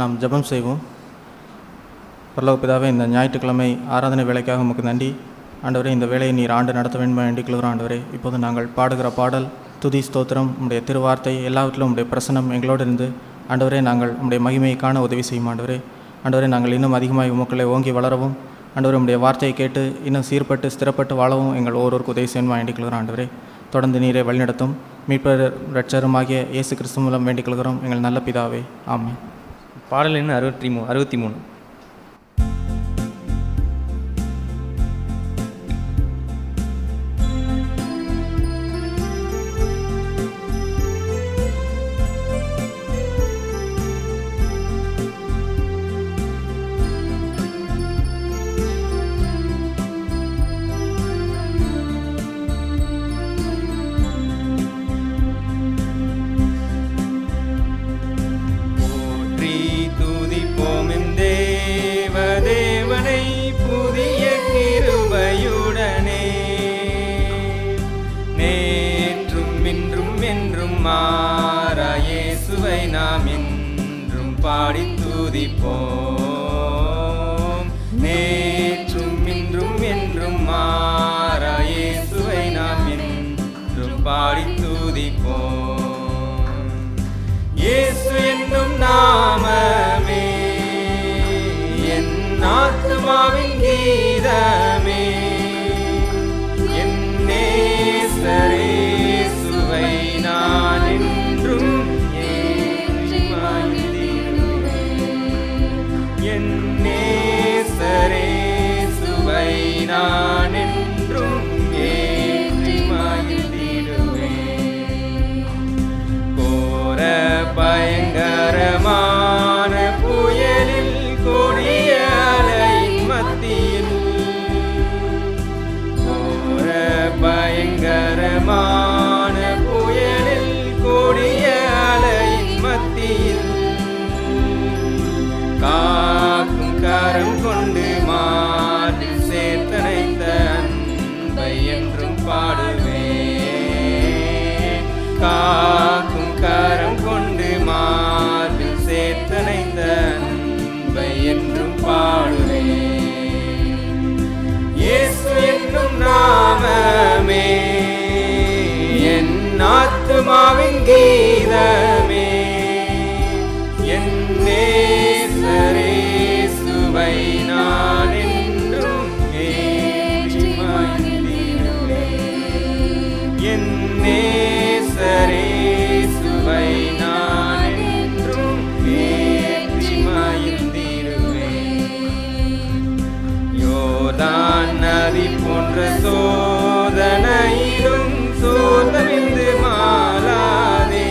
நாம் ஜெபம் செய்வோம். பரலோக பிதாவே, இந்த ஞாயிற்றுக்கிழமை ஆராதனை வேலைக்காக உமக்கு நன்றி ஆண்டவரே. இந்த வேலையை நீர் ஆண்டு நடத்த வேண்டும் வேண்டிக்கொள்கிறோம் ஆண்டவரே. இப்போது நாங்கள் பாடுகிற பாடல், துதி, ஸ்தோத்திரம், உம்முடைய திருவார்த்தை எல்லாவற்றிலும் உம்முடைய பிரசன்னம் எங்களோடு இருந்து ஆண்டவரே நாங்கள் உம்முடைய மகிமையை காண உதவி செய்யும் ஆண்டவரே. ஆண்டவரே, நாங்கள் இன்னும் அதிகமாக உமக்களை ஓங்கி வளரவும் ஆண்டவரே உம்முடைய வார்த்தையை கேட்டு இன்னும் சீர்பட்டு ஸ்திரப்பட்டு வாழவும் எங்கள் ஒவ்வொருவருக்கு உதவி செய்யணுமா வேண்டிக்கொள்கிறோம் ஆண்டவரே. தொடர்ந்து நீரை வழிநடத்தும் மீட்பர் இரட்சகருமாகிய இயேசு கிறிஸ்து மூலம் வேண்டிக்கொள்கிறோம் எங்கள் நல்ல பிதாவே, ஆமென். பாடல் எண் 63. இயேசுவை நாம் என்றும் பாடி துதிப்போம். நேற்றும் இன்றும் என்றும் மாறா இயேசுவை நாம் என்றும் பாடி துதிப்போம். இயேசு என்னும் நாமமே என் ஆத்துமாவின் கீதமே, என் நேசரே இயேசுவை நான் என்றும் ஏற்றி மகிழ்ந்திடுவேன். என் நேசரே இயேசுவை நான் என்றும் ஏற்றி மகிழ்ந்திடுவேன். கோர பயங்கரமான புயலில் கொடிய அலையின் மத்தியில், கோர பயங்கரமான புயலில் கொடிய அலையின் மத்தியில், காக்கும் கரம் கொண்டு மாற்றில் சேர்த்தனைத்த அன்பை என்றும் பாடுவேன். காக்கும் கரம் கொண்டு மாற்றில் சேர்த்தனைத்த அன்பை என்றும் பாடுவேன். இயேசு என்னும் நாமமே என் ஆத்துமாவின் கீதமே, என் நேசரே இயேசுவை நான் என்றும் ஏற்றி மகிழ்ந்திடுவேன். என் நேசரே இயேசுவை நான் என்றும் ஏற்றி மகிழ்ந்திடுவேன். யோர்தான் நதி போன்ற சோதனையிலும் சோர்ந்தவிழ்ந்து மாளாதே,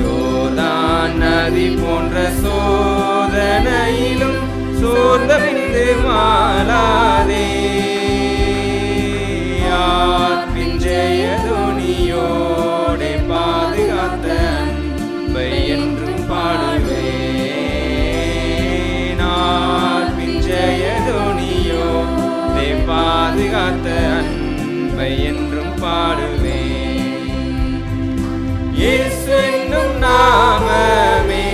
யோர்தான் நதி போன்ற சோதனையிலும் சோர்ந்தவிழ்ந்து மாளாதே. ஆத்மின் ஜெயதுனியோடே பாதுகாத்த அன்பை என்றும் பாடுவேன். ஆத்மின் ஜெயதுனியோடே பாதுகாத்த அன்பை என்றும் பாடுவேன். இயேசு என்னும் நாமமே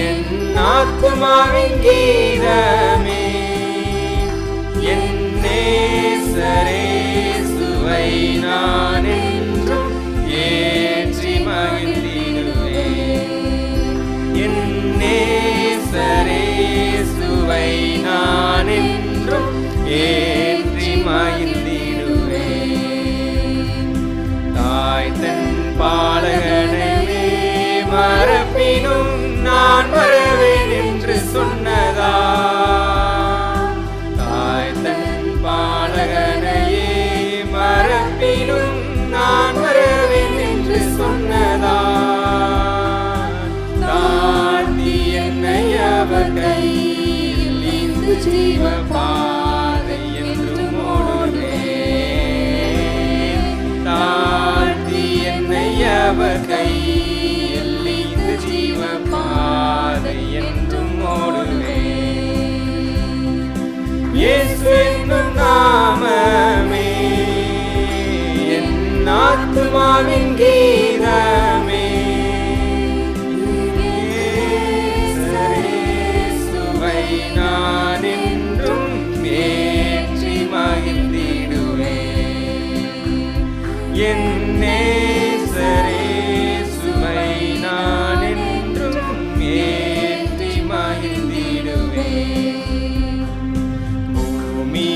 என் ஆத்துமாவின் கீதமே, என் நேசரே இயேசுவை நான் என்றும் ஏற்றி மகிழ்ந்திடுவேன். என் நேசரே இயேசுவை நான் என்றும் ஏற்றி மகிழ்ந்திடுவேன். தாய் தன் பாலகனே மறப்பினும் நான் மறவேன் என்று சொன்னதா, தாய் தன் பாலகனையே மறப்பினும் நான் மறவேன் என்று சொன்னதா, தாழ்த்தி என்னை அவர் கையில் இந்த ஜீவ பாதை என்றும் ஓடுவேன். தாழ்த்தி என்னை அவர் கையில் இந்த ஜீவ பாதை என்றும் ஓடுவேன். இயேசு என்னும் நாமமே என் ஆத்துமாவின் கீதமே, என் நேசரேசுவை நான் என்றும் ஏற்றி மகிழ்ந்திடுவேன். பூமி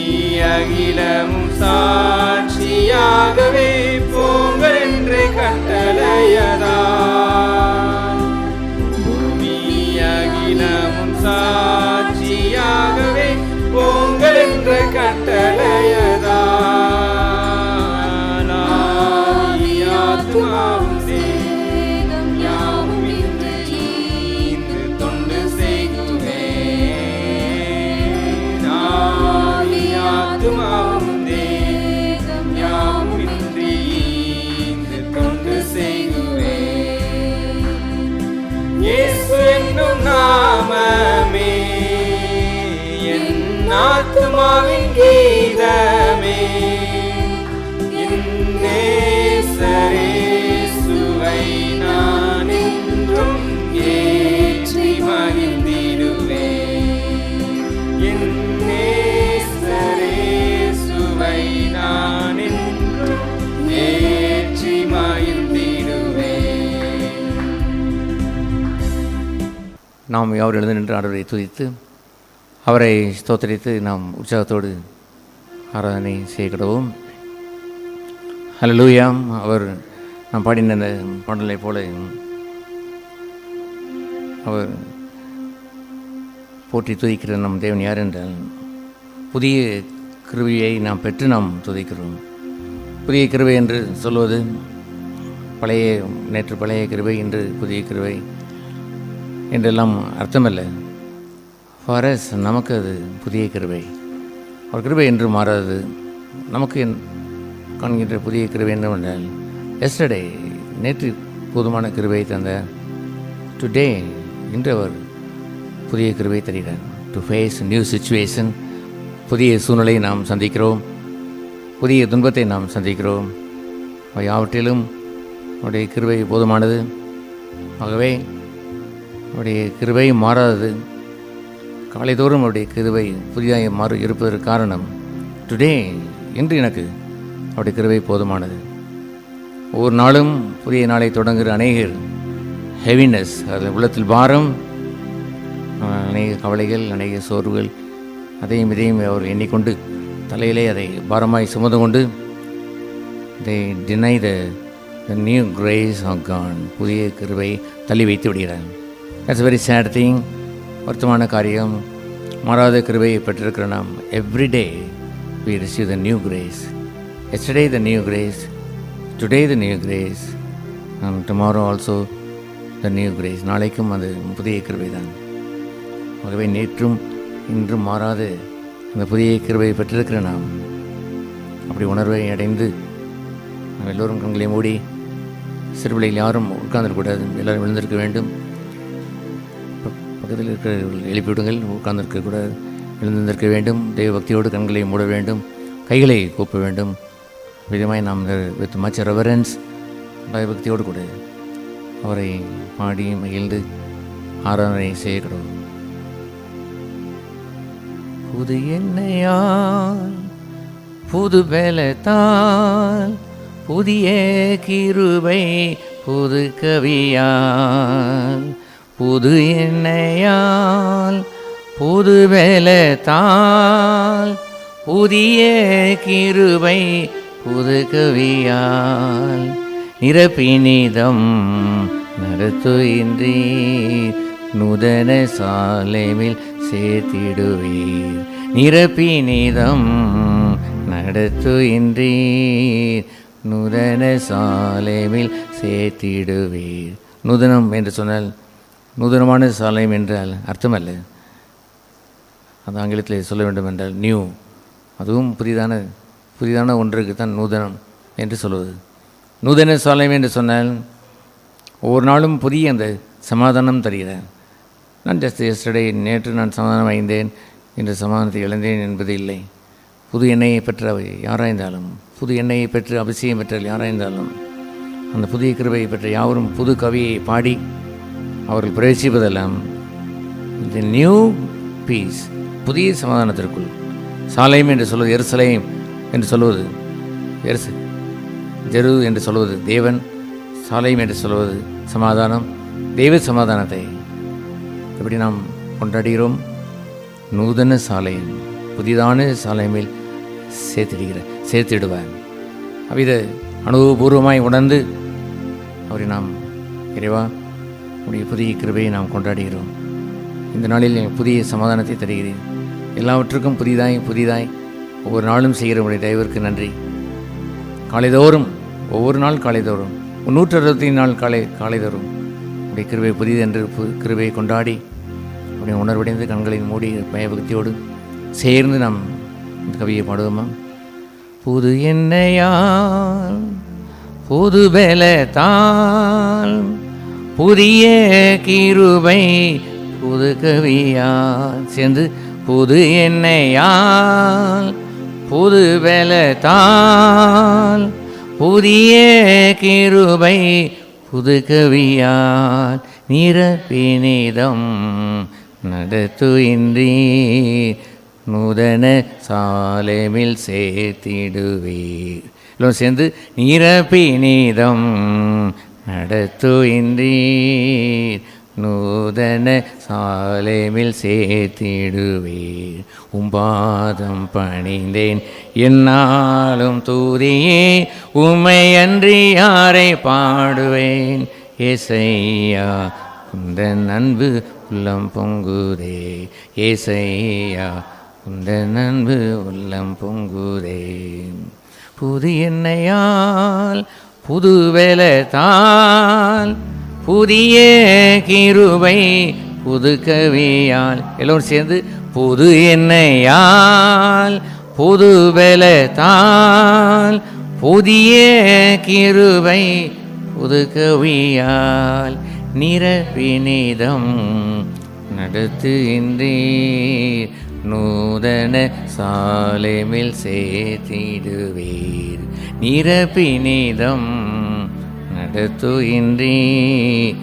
அகிலமும் சாட்சியாகவே போங்கள் என்று கட்டளையதான். பூமி அகிலமும் சாட்சியாகவே போங்கள் என்ற கட்டளையதான். ஆவியாத்மாவும் தேகம் யாவும் இன்று ஈந்து தொண்டு செய்குவேன். ஆவியாத்மாவும் தேகம் யாவும் இன்று ஈந்து தொண்டு செய்குவேன். இயேசு என்னும் நாமமே என் ஆத்துமாவின் கீதமே. என் நேசரேசுவை நான் என்றும் ஏற்றி மகிழ்ந்திடுவேன். என் நேசரேசுவை நான் என்றும் ஏற்றி மகிழ்ந்திடுவேன். நாம் யாவர் எழுந்து நின்று ஆண்டவரை துதித்து அவரை ஸ்தோத்திரித்து நாம் உற்சாகத்தோடு ஆராதனை செய்கிறோம். ஹல்லேலூயா. அவர் நாம் பாடின அந்த பாடலை போல அவர் போற்றி துதிக்கிற நம் தேவன் யார் என்றால், புதிய கிருபையை நாம் பெற்று நாம் துதிக்கிறோம். புதிய கிருபை என்று சொல்வது நேற்று பழைய கிருபை, இன்று புதிய கிருபை என்றெல்லாம் அர்த்தமல்ல. ஃபாரஸ் நமக்கு அது புதிய கிருபை. அவர் கிருபை என்று மாறாது. நமக்கு காண்கின்ற புதிய கிருபை என்னவென்றால், எஸ்டர்டே நேற்று போதுமான கிருபை தந்த டுடே இன்று அவர் புதிய கிருபை தருகிறார். டு ஃபேஸ் நியூ சிச்சுவேஷன், புதிய சூழ்நிலையை நாம் சந்திக்கிறோம், புதிய துன்பத்தை நாம் சந்திக்கிறோம். யாவற்றிலும் அவருடைய கிருபை போதுமானது. ஆகவே அவருடைய கிருபை மாறாதது. காலைதோறும் அவருடைய கிருபை புதிதாக இருப்பதற்கு காரணம், டுடே இன்று எனக்கு அவருடைய கிருபை போதுமானது. ஒவ்வொரு நாளும் புதிய நாளை தொடங்குகிற அநேகர் ஹெவினஸ், அது உள்ளத்தில் பாரம், அநேக கவலைகள், அநேக சோர்வுகள், அதையும் இதையும் அவர் எண்ணிக்கொண்டு தலையிலே அதை பாரமாய் சுமந்து கொண்டு they deny the new grace of God, புதிய கிருபை தள்ளி வைத்து விடுகிறார். That's a very sad thing. வருத்தமான காரியம். மாறாத கிருபையை பெற்றிருக்கிற நாம் everyday we receive the new grace. Yesterday the new grace, today the new grace, and tomorrow also the new grace. நாளைக்கும் அது புதிய கிருபை தான். ஆகவே நேற்றும் இன்றும் மாறாத அந்த புதிய கிருபையை பெற்றிருக்கிற நாம் அப்படி உணர்வை அடைந்து நாம் எல்லோரும் கண்களை மூடி, சிறுபிள்ளைகள் யாரும் உட்கார்ந்துருக்கக்கூடாது, எல்லோரும் விழுந்திருக்க வேண்டும். பக்கத்தில் இருக்கிறவர்கள் எழுப்பிவிடுங்கள். உட்கார்ந்திருக்கக்கூடாது, எழுந்திருக்க வேண்டும். தெய்வ பக்தியோடு கண்களை மூட வேண்டும், கைகளை கூப்ப வேண்டும். விதமாய் நாம் வித் மச் ரெவரன்ஸ் பயபக்தியோடு கூட அவரை பாடி மகிழ்ந்து ஆராதனை செய்கிறோம். புது எண்ணெயால் புது பலத்தால் புதிய கிருபை புது கவியால், புது எண்ணெயால் புது பலத்தால் புதிய கிருபை புது கவியால், நிரப்பினிதம் நடத்துகின்றீர் நூதன சாலைமில் சேர்த்திடுவீர். நிரப்பினிதம் நடத்துகின்றீர் நூதன சாலைமில் சேர்த்திடுவீர். நூதனம் என்று சொன்னால் நூதனமான சாலையம் என்றால் அர்த்தமல்ல. அது ஆங்கிலத்தில் சொல்ல வேண்டும் என்றால் நியூ, அதுவும் புதிதான ஒன்றுக்கு தான் நூதனம் என்று சொல்வது. நூதன சாலையம் என்று சொன்னால் ஒவ்வொரு நாளும் புதிய அந்த சமாதானம் தருகிறார். நான் எஸ்டர்டே நேற்று நான் சமாதானம் அடைந்தேன், இன்று சமாதானத்தை இழந்தேன் என்பது இல்லை. புது எண்ணெயை பெற்ற யாராய்ந்தாலும், புது எண்ணெயை பெற்று அபிஷேகம் பெற்ற யாராய்ந்தாலும், அந்த புதிய கிருபையை பெற்ற யாவரும் புது கவியை பாடி அவர்கள் பிரவேசிப்பதெல்லாம் இந்த நியூ பீஸ், புதிய சமாதானத்திற்குள். சாலையம் என்று சொல்வது எருசலேம் என்று சொல்வது ஜெரு என்று சொல்வது தேவன், சாலேம் என்று சொல்வது சமாதானம், தெய்வ சமாதானத்தை எப்படி நாம் கொண்டாடுகிறோம்? நூதன சாலையில் புதிதான சாலையில் சேர்த்திடுவார். அவ்வித அனுபவபூர்வமாய் உணர்ந்து அவரை நாம் இறைவா உடைய புதிய கிருபையை நாம் கொண்டாடுகிறோம். இந்த நாளில் புதிய சமாதானத்தை தருகிறேன். எல்லாவற்றுக்கும் புதிதாய் ஒவ்வொரு நாளும் செய்கிற உடைய தயவிற்கு நன்றி. காலைதோறும் ஒவ்வொரு நாள் காலைதோறும் 365 நாள் காலைதோறும் உடைய கிருபை புதிது என்று கிருபையை கொண்டாடி உடைய உணர்வடைந்து கண்களின் மூடி பயபக்தியோடு சேர்ந்து நாம் இந்த கவியை பாடுவோமா? புது எண்ணெயால் புது பலத்தால் புதிய கிருபை புது கவியால் சேர்ந்து புது எண்ணெயால் புது பலத்தால் புதிய கிருபை புது கவியால் நிரப்பினிதம் நடத்துகின்றீ நூதன சாலேமில் சேர்த்திடுவீர். எல்லாம் சேர்ந்து நிரப்பினிதம் நடத்துகின்றீர் நூதன சாலேமில் சேர்த்திடுவீர். உம்பாதம் பணிந்தேன் என்னாலும் தூதியே உம்மை அன்றி யாரை பாடுவேன். ஏசையா உந்தன் அன்பு உள்ளம் பொங்குதே, ஏசையா உந்தன் அன்பு உள்ளம் பொங்குதே. புது எண்ணெயால் புது பலத்தால் புதிய கிருபை புது கவியால் எல்லோரும் சேர்ந்து புது எண்ணெயால் புது பலத்தால் புதிய கிருபை புது கவியால் நிரப்பினிதம் நடத்துகின்றீர் நூதன சாலேமில் சேர்த்திடுவீர். நிரப்பினிதம் நடத்துகின்றீர்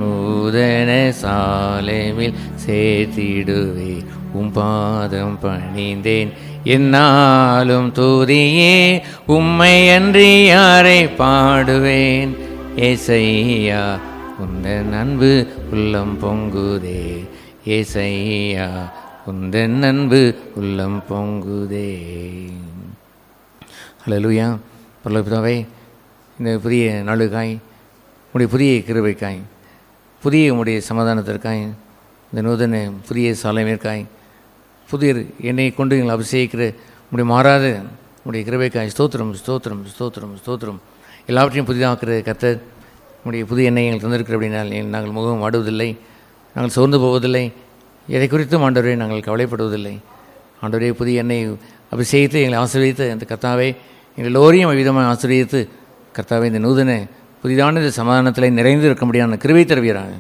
நூதன சாலேமில் சேர்த்திடுவீர். உம்பாதம் பணிந்தேன் என்னாலும் தூதியே உம்மை அன்றி யாரை பாடுவேன். ஏசையா உந்தன் அன்பு உள்ளம் பொங்குதே, ஏசையா உந்தன் அன்பு உள்ளம் பொங்குதே. ஹல்லேலூயா. பரலோகபிதாவே, இந்த புதிய நாளுக்காய் உடைய புதிய கிருபைக்காய் புதிய உடைய சமாதானத்திற்காய் இந்த நூதன புதிய சாலைமைக்காய் புதிய என்னை கொண்டு எங்களை அபிஷேகிக்கிற உடைய மாறாத உடைய கிருபைக்காய் ஸ்தோத்திரம் ஸ்தோத்திரம் ஸ்தோத்திரம் ஸ்தோத்திரம். எல்லாவற்றையும் புதிதாக்குற கர்த்தர் உடைய புதிய எண்ணெய் எங்களுக்கு தந்திருக்கிற அப்படினால் நாங்கள் முகம் வாடுவதில்லை, நாங்கள் சோர்ந்து போவதில்லை, எதை குறித்தும் ஆண்டவரே நாங்கள் கவலைப்படுவதில்லை. ஆண்டவரே புதிய எண்ணெய் அபிஷேகித்து எங்களை ஆசீர்வதித்து அந்த கர்த்தாவே எங்கள் எல்லோரையும் விதமாக ஆசீர்வதித்து கர்த்தாவே இந்த நூதன புதிதான இந்த சமாதானத்தில் நிறைந்து இருக்க முடியாத கிருபை தருவீராக.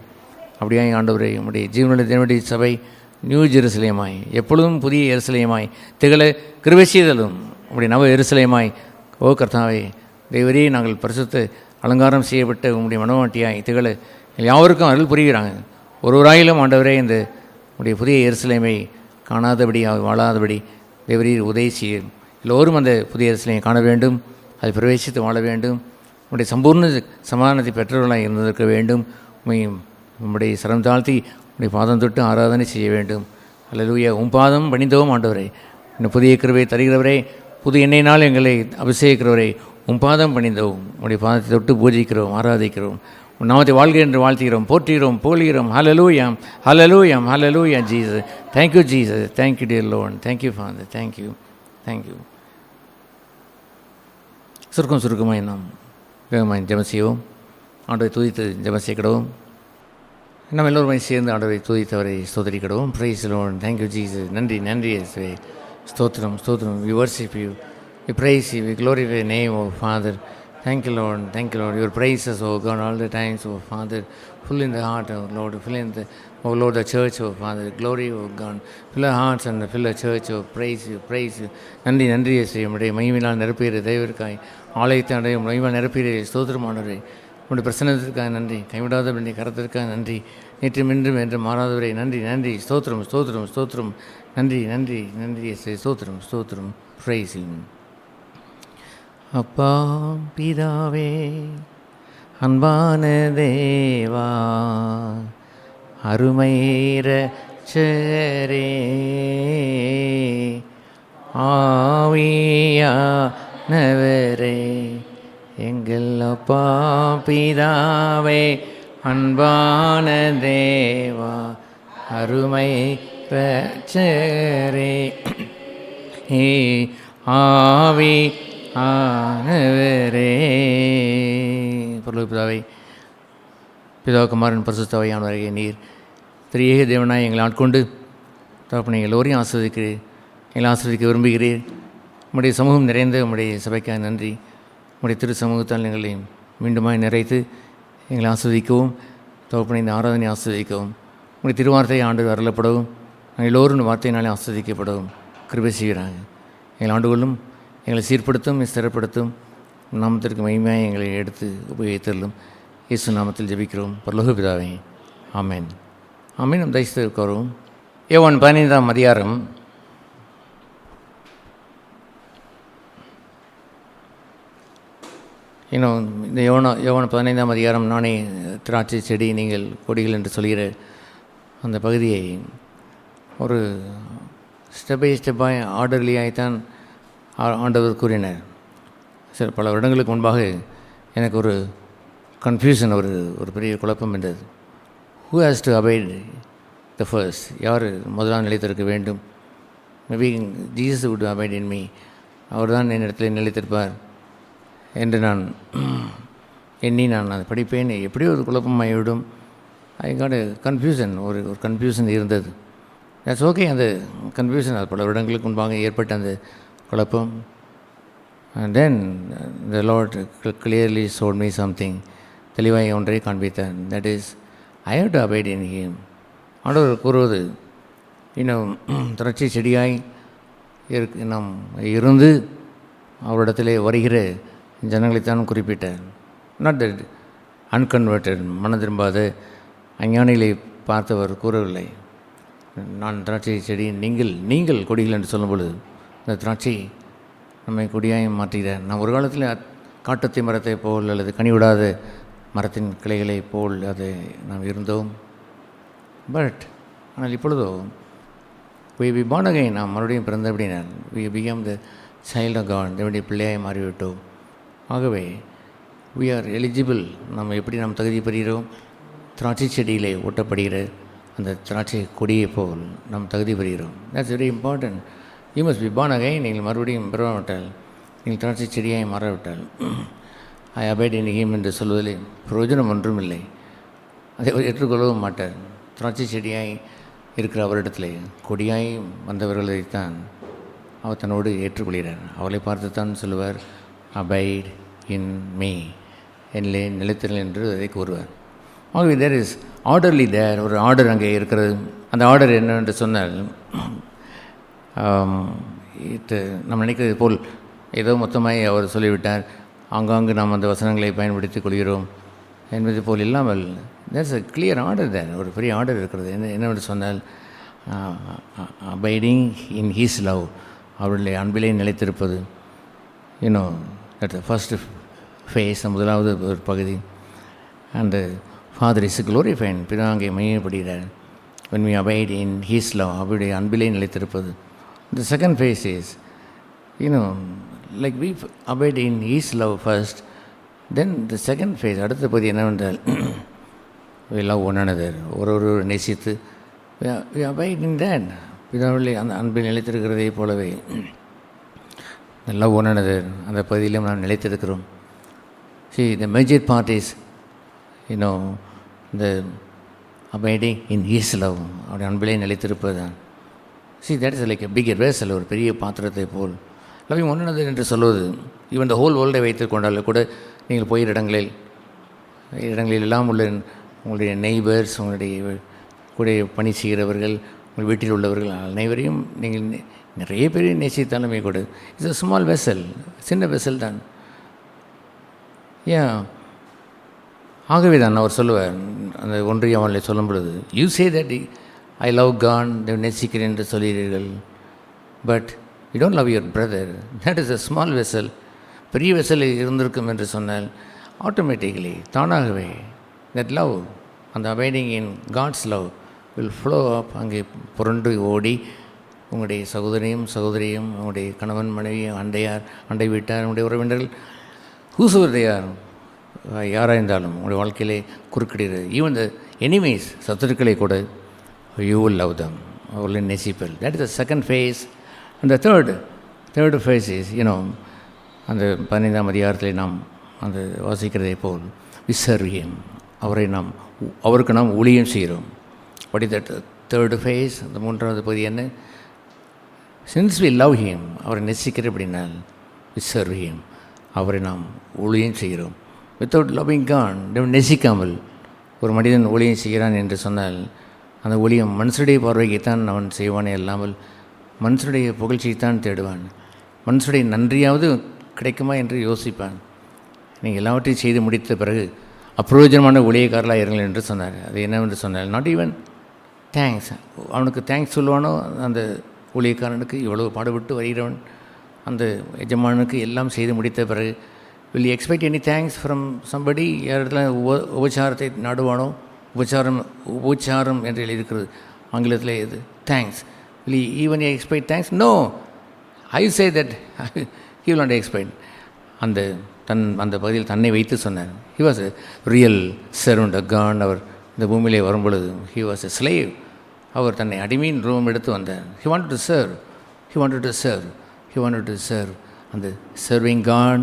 அப்படியே ஆண்டவரே உம்முடைய ஜீவனுடைய தேவனுடைய சபை நியூ ஜெருசலேமாய் எப்பொழுதும் புதிய எருசலேமாய் திகழ கிருபை செய்தலும் உம்முடைய நவ எருசலேமாய் ஓ கர்த்தாவே தேவரே நாங்கள் பரிசுத்த அலங்காரம் செய்யப்பட்ட உம்முடைய மனவாட்டியாய் திகழ யாவருக்கும் அருள் புரிகிறாங்க. ஒருவராயிலும் ஆண்டவரே இந்த உடைய புதிய எருசலேமை காணாதபடி வாழாதபடி தேவரீர் உதவி செய்யும். எல்லோரும் அந்த புதிய எருசலேமை காண வேண்டும், அதை பிரவேசித்து வாழ வேண்டும், உம்முடைய சம்பூர்ண சமாதானத்தை பெற்றவர்களாக இருந்திருக்க வேண்டும். உம்முடைய சரம் தாழ்த்தி உம்முடைய பாதம் தொட்டு ஆராதனை செய்ய வேண்டும். அல்லேலூயா. உம் பாதம் பணிந்தோம் ஆண்டவரே. இந்த புதிய கிருபையை தருகிறவரே, புது எண்ணெயினால் எங்களை அபிஷேகிக்கிறவரே, உம் பாதம் பணிந்தோம். உம்முடைய பாதத்தை தொட்டு பூஜிக்கிறோம், ஆராதிக்கிறோம், உன் நாமத்தை வாழ்க என்று வாழ்த்துகிறோம், போற்றுகிறோம், போலுகிறோம். Hallelujah hallelujah hallelujah. Jesus, thank you Jesus, thank you dear Lord, thank you father, thank you thank you. சுருக்கமாய் நாம் வேகமாய் ஜெபம் செய்வோம். ஆண்டவரை துதித்து ஜெபம் செய்கிடுவோம். நம்ம எல்லோருமே சேர்ந்து ஆண்டவரை துதித்தவரை ஸ்தோத்திரிக்கிடுவோம். Praise Lord. Thank you Jesus. நன்றி நன்றி இயேசுவே. ஸ்தோத்திரம் ஸ்தோத்திரம். We worship you, we praise you, we glorify your name, O Father. Thank you, Lord. Thank you, Lord. Your praises, O God, all the times, O Father. Fill in the heart, O Lord. Fill in the, O Lord, the church, O Father. Glory, O God. Fill our hearts and fill the church, O praise you, praise you. நன்றி நன்றி இயேசுவே. உம்முடைய மகிமையினால் நிரப்புகிற தேவருக்காய் ஆலயத்தை அடைய மகிமையால் நிரப்புகிற ஸ்தோத்திரமானவரே, உம்முடைய பிரசன்னத்திற்காக நன்றி, கைவிடாத வேண்டிய கரத்திற்காக நன்றி, நேற்றும் இன்றும் என்று மாறாதவரை நன்றி நன்றி. ஸ்தோத்திரம் ஸ்தோத்திரம் ஸ்தோத்திரம். நன்றி நன்றி நன்றி இயேசுவே. ஸ்தோத்திரம் ஸ்தோத்திரம். praise you. அப்பா பிதாவே அன்பான தேவா அருமை இரட்சகரே ஆவியானவரே எங்கள் அப்பா பிதாவே அன்பான தேவா அருமை இரட்சகரே ஆவி ஆனவரே. பரலோக பிதாவை பிதாகுமாரன் பரிசுத்தவையானவரே நீர் திரியேக தேவனாய் எங்களை ஆட்கொண்டு தகப்பனை எல்லோரையும் ஆஸ்வதிக்கிறீர், எங்களை ஆஸ்வதிக்க விரும்புகிறீர். உம்முடைய சமூகம் நிறைந்த உம்முடைய சபைக்காக நன்றி. உம்முடைய திரு சமூகத்தால் எங்களை மீண்டுமாய் நிறைத்து எங்களை ஆஸ்வதிக்கவும் தகப்பனை இந்த ஆராதனை ஆஸ்வதிக்கவும் உம்முடைய திருவார்த்தையை ஆண்டு அருளப்படவும் நாங்கள் எல்லோரும் இந்த வார்த்தையினாலே ஆஸ்வதிக்கப்படவும் கிருபை செய்கிறாங்க. எங்கள் ஆண்டுகளும் எங்களை சீர்படுத்தும் ஸ்திரப்படுத்தும் நாமத்திற்கு மகிமையாக எங்களை எடுத்து உபயோகித்தலும் இயேசு நாமத்தில் ஜெபிக்கிறோம் பரலோக பிதாவே, ஆமென். ஆமென். நம் தயவுசெய்து உட்காருவோம். யோவான் 15ஆம் அதிகாரம் இன்னும் இந்த யோவான் 15ஆம் அதிகாரம் நானே திராட்சை செடி நீங்கள் கொடிகள் என்று சொல்கிற அந்த பகுதியை ஒரு ஸ்டெப் பை ஸ்டெப்பாக ஆர்டர்லியாகத்தான் ஆண்டவர் கூறினார். சரி, பல வருடங்களுக்கு முன்பாக எனக்கு ஒரு கன்ஃபியூஷன், ஒரு பெரிய குழப்பம் இருந்தது. Who has to abide the first, யார் முதலாம் நிலைத்திருக்க வேண்டும்? Maybe Jesus would abide in me, அவர் தான் என்னிடத்தில் நிலைத்திருப்பார் என்று நான் எண்ணி நான் அதை படிப்பேன். எப்படியோ ஒரு குழப்பமாகிவிடும். ஐ காட் கன்ஃபியூஷன், ஒரு கன்ஃபியூஷன் இருந்தது. That's okay. அந்த கன்ஃபியூஷன் அது பல வருடங்களுக்கு முன்பாக ஏற்பட்ட அந்த குழப்பம். And then the Lord clearly ஷோட் me something, தெளிவாக ஒன்றை காண்பித்தார். That is I have to abide in him. ஆண்டவர் கூறுவது இன்னும் திராட்சை செடியாய் நாம் இருந்து அவரிடத்திலே வருகிற ஜனங்களைத்தான் குறிப்பிட்டார். நாட் தட் அன்கன்வெர்டட், மனம் திரும்பாத அஞ்ஞானிகளை பார்த்தவர் கூறவில்லை. நான் திராட்சை செடி, நீங்கள் கொடிகள் என்று சொல்லும் பொழுது இந்த திராட்சை நம்மை கொடியாய் மாற்றுகிறார். நாம் ஒரு காலத்தில் காட்டத்தி மரத்தை போல் அல்லது கனிவிடாத மரத்தின் கிளைகளை போல் அதை நாம் இருந்தோம். பட் ஆனால் இப்பொழுதோ we born again, நாம் மறுபடியும் பிறந்தபடினால் we become the child of God, தேவனுடைய பிள்ளையாய் மாறிவிட்டோம். ஆகவே we are eligible. நம்ம எப்படி நாம் தகுதி பெறுகிறோம்? திராட்சை செடியிலே ஊட்டப்படுகிற அந்த திராட்சை கொடியை போல் நாம் தகுதி பெறுகிறோம். That's very important. You must be born again. நீங்கள் மறுபடியும் பெறவிட்டால், நீங்கள் திராட்சை செடியாய் மாறவிட்டால், ஐ அபைட் இன் ஹிம் என்று சொல்வதில் பிரயோஜனம் ஒன்றும் இல்லை. அதை ஏற்றுக்கொள்ளவும் மாட்டார். திராட்சை செடியாய் இருக்கிற அவரிடத்திலே கொடியாய் வந்தவர்களைத்தான் அவர் தன்னோடு ஏற்றுக்கொள்கிறார். அவளை பார்த்து தான் சொல்லுவார், அபைட் இன் மீ, என்னிலே நிலைத்திரல் என்று அதை கூறுவார். ஆகவே தேர் இஸ் ஆர்டர்லி தேர், ஒரு ஆர்டர் அங்கே இருக்கிறது. அந்த ஆர்டர் என்னவென்று சொன்னால், நம்ம நினைக்கிறது போல் ஏதோ மொத்தமாய் அவர் சொல்லிவிட்டார், ஆங்காங்கு நாம் அந்த வசனங்களை பயன்படுத்திக் கொள்கிறோம் என்பது போல் இல்லாமல், தேர்ஸ் அ கிளியர் ஆர்டர் தேர். ஒரு பெரிய ஆர்டர் இருக்கிறது. என்னவென்று சொன்னால், அபைடிங் இன் ஹீஸ் லவ், அவருடைய அன்பிலே நிலைத்திருப்பது. யூனோ தட் ஃபர்ஸ்ட் ஃபேஸ், முதலாவது ஒரு பகுதி. அண்ட் ஃபாதர் இஸ் க்ளோரிஃபைன், பிதா அங்கே மையப்படுகிறார். when we abide in his love, அவருடைய அன்பிலே நிலைத்திருப்பது. The second phase is, like we abide in his love first, then the second phase, அடுத்த பகுதி என்னவென்றால், we love one another, ஒரு நேசித்து we abide in that. பிதாவிலே அந்த அன்பில் நிலைத்திருக்கிறதை போலவே love one another, அந்த பகுதியிலும் நாம் நிலைத்திருக்கிறோம். See, the major part is, the abiding in his love, அவருடைய அன்பிலே நிலைத்திருப்பது தான். See, that is like a bigger vessel, ஒரு பெரிய பாத்திரத்தை போல். loving one another என்று சொல்வது, ஈவன் த ஹோல் வேர்ல்டை வைத்துக் கொண்டாலும் கூட, நீங்கள் போகிற இடங்களில் எல்லாம் உள்ள உங்களுடைய நெய்பர்ஸ், உங்களுடைய கூட பணி செய்கிறவர்கள், உங்கள் வீட்டில் உள்ளவர்கள் அனைவரையும் நீங்கள் நிறைய பேர் நேசித்தாலுமே கூட, இட்ஸ் அ ஸ்மால் வெசல், சின்ன வெசல் தான். ஆகவே தான் அவர் சொல்லுவார், அந்த ஒன்றிய அவனில் சொல்லும் பொழுது, you say that I love God, நேசிக்கிறேன் என்று சொல்கிறீர்கள், but you don't love your brother. That is a small vessel. பெரிய வெசல் இருந்திருக்கும் என்று சொன்னால் ஆட்டோமேட்டிக்கலி தானாகவே தட் லவ், அந்த abiding in God's love will flow up. அங்கே புரண்டு ஓடி உங்களுடைய சகோதரியும் உங்களுடைய கணவன் மனைவி அண்டை வீட்டார் உங்களுடைய உறவினர்கள் ஹூசுவதையார் யாராக இருந்தாலும் உங்களுடைய வாழ்க்கையிலே குறுக்கிடுகிறது. ஈவன் த எனிமீஸ், சத்துருக்களை கூட யூ வில் லவ் தம், அவர்களை நேசிப்பல். That is the second phase. And the third phase is அந்த 15ஆம் அதிகாரத்தில் நாம் அந்த வாசிக்கிறதை போல் விசர்வியம், அவருக்கு நாம் ஊழியம் செய்கிறோம். What is that third phase? அந்த 3வது பகுதி என்ன? சின்ஸ் வி லவ் ஹிம், அவரை நேசிக்கிற அப்படின்னால் விசர்வியம், அவரை நாம் ஊழியம் செய்கிறோம். வித்தவுட் லவ்விங் காட், நேசிக்காமல் ஒரு மனிதன் ஊழியம் செய்கிறான் என்று சொன்னால் அந்த ஊழியம் மனுஷனுடைய பார்வைக்குத்தான் அவன் செய்வானே அல்லாமல் மனுஷனுடைய புகழ்ச்சியைத்தான் தேடுவான். மனுஷனுடைய நன்றியாவது கிடைக்குமா என்று யோசிப்பான். நீங்கள் எல்லாவற்றையும் செய்து முடித்த பிறகு அப்பிரயோஜனமான ஊழியக்காரலாக இருங்கள் என்று சொன்னார். அது என்னவென்று சொன்னால் நாட் ஈவன் தேங்க்ஸ், அவனுக்கு தேங்க்ஸ் சொல்லுவானோ அந்த ஊழியக்காரனுக்கு, இவ்வளவு பாடுபட்டு வருகிறவன் அந்த எஜமானுக்கு எல்லாம் செய்து முடித்த பிறகு will you expect any thanks from somebody? யாரிடத்துல உபச்சாரத்தை நாடுவானோ? உபச்சாரம் என்று எழுதியிருக்கிறது ஆங்கிலத்தில். இது thanks. will you even expect thanks? No, I say that he will not expect. அந்த பகுதியில் தன்னை வைத்து சொன்னார். he was a real servant of God. அவர் இந்த பூமியிலே வரும்பொழுது he was a slave. அவர் தன்னை அடிமையின் ரூபம் எடுத்து வந்தார். he wanted to serve. அந்த serving God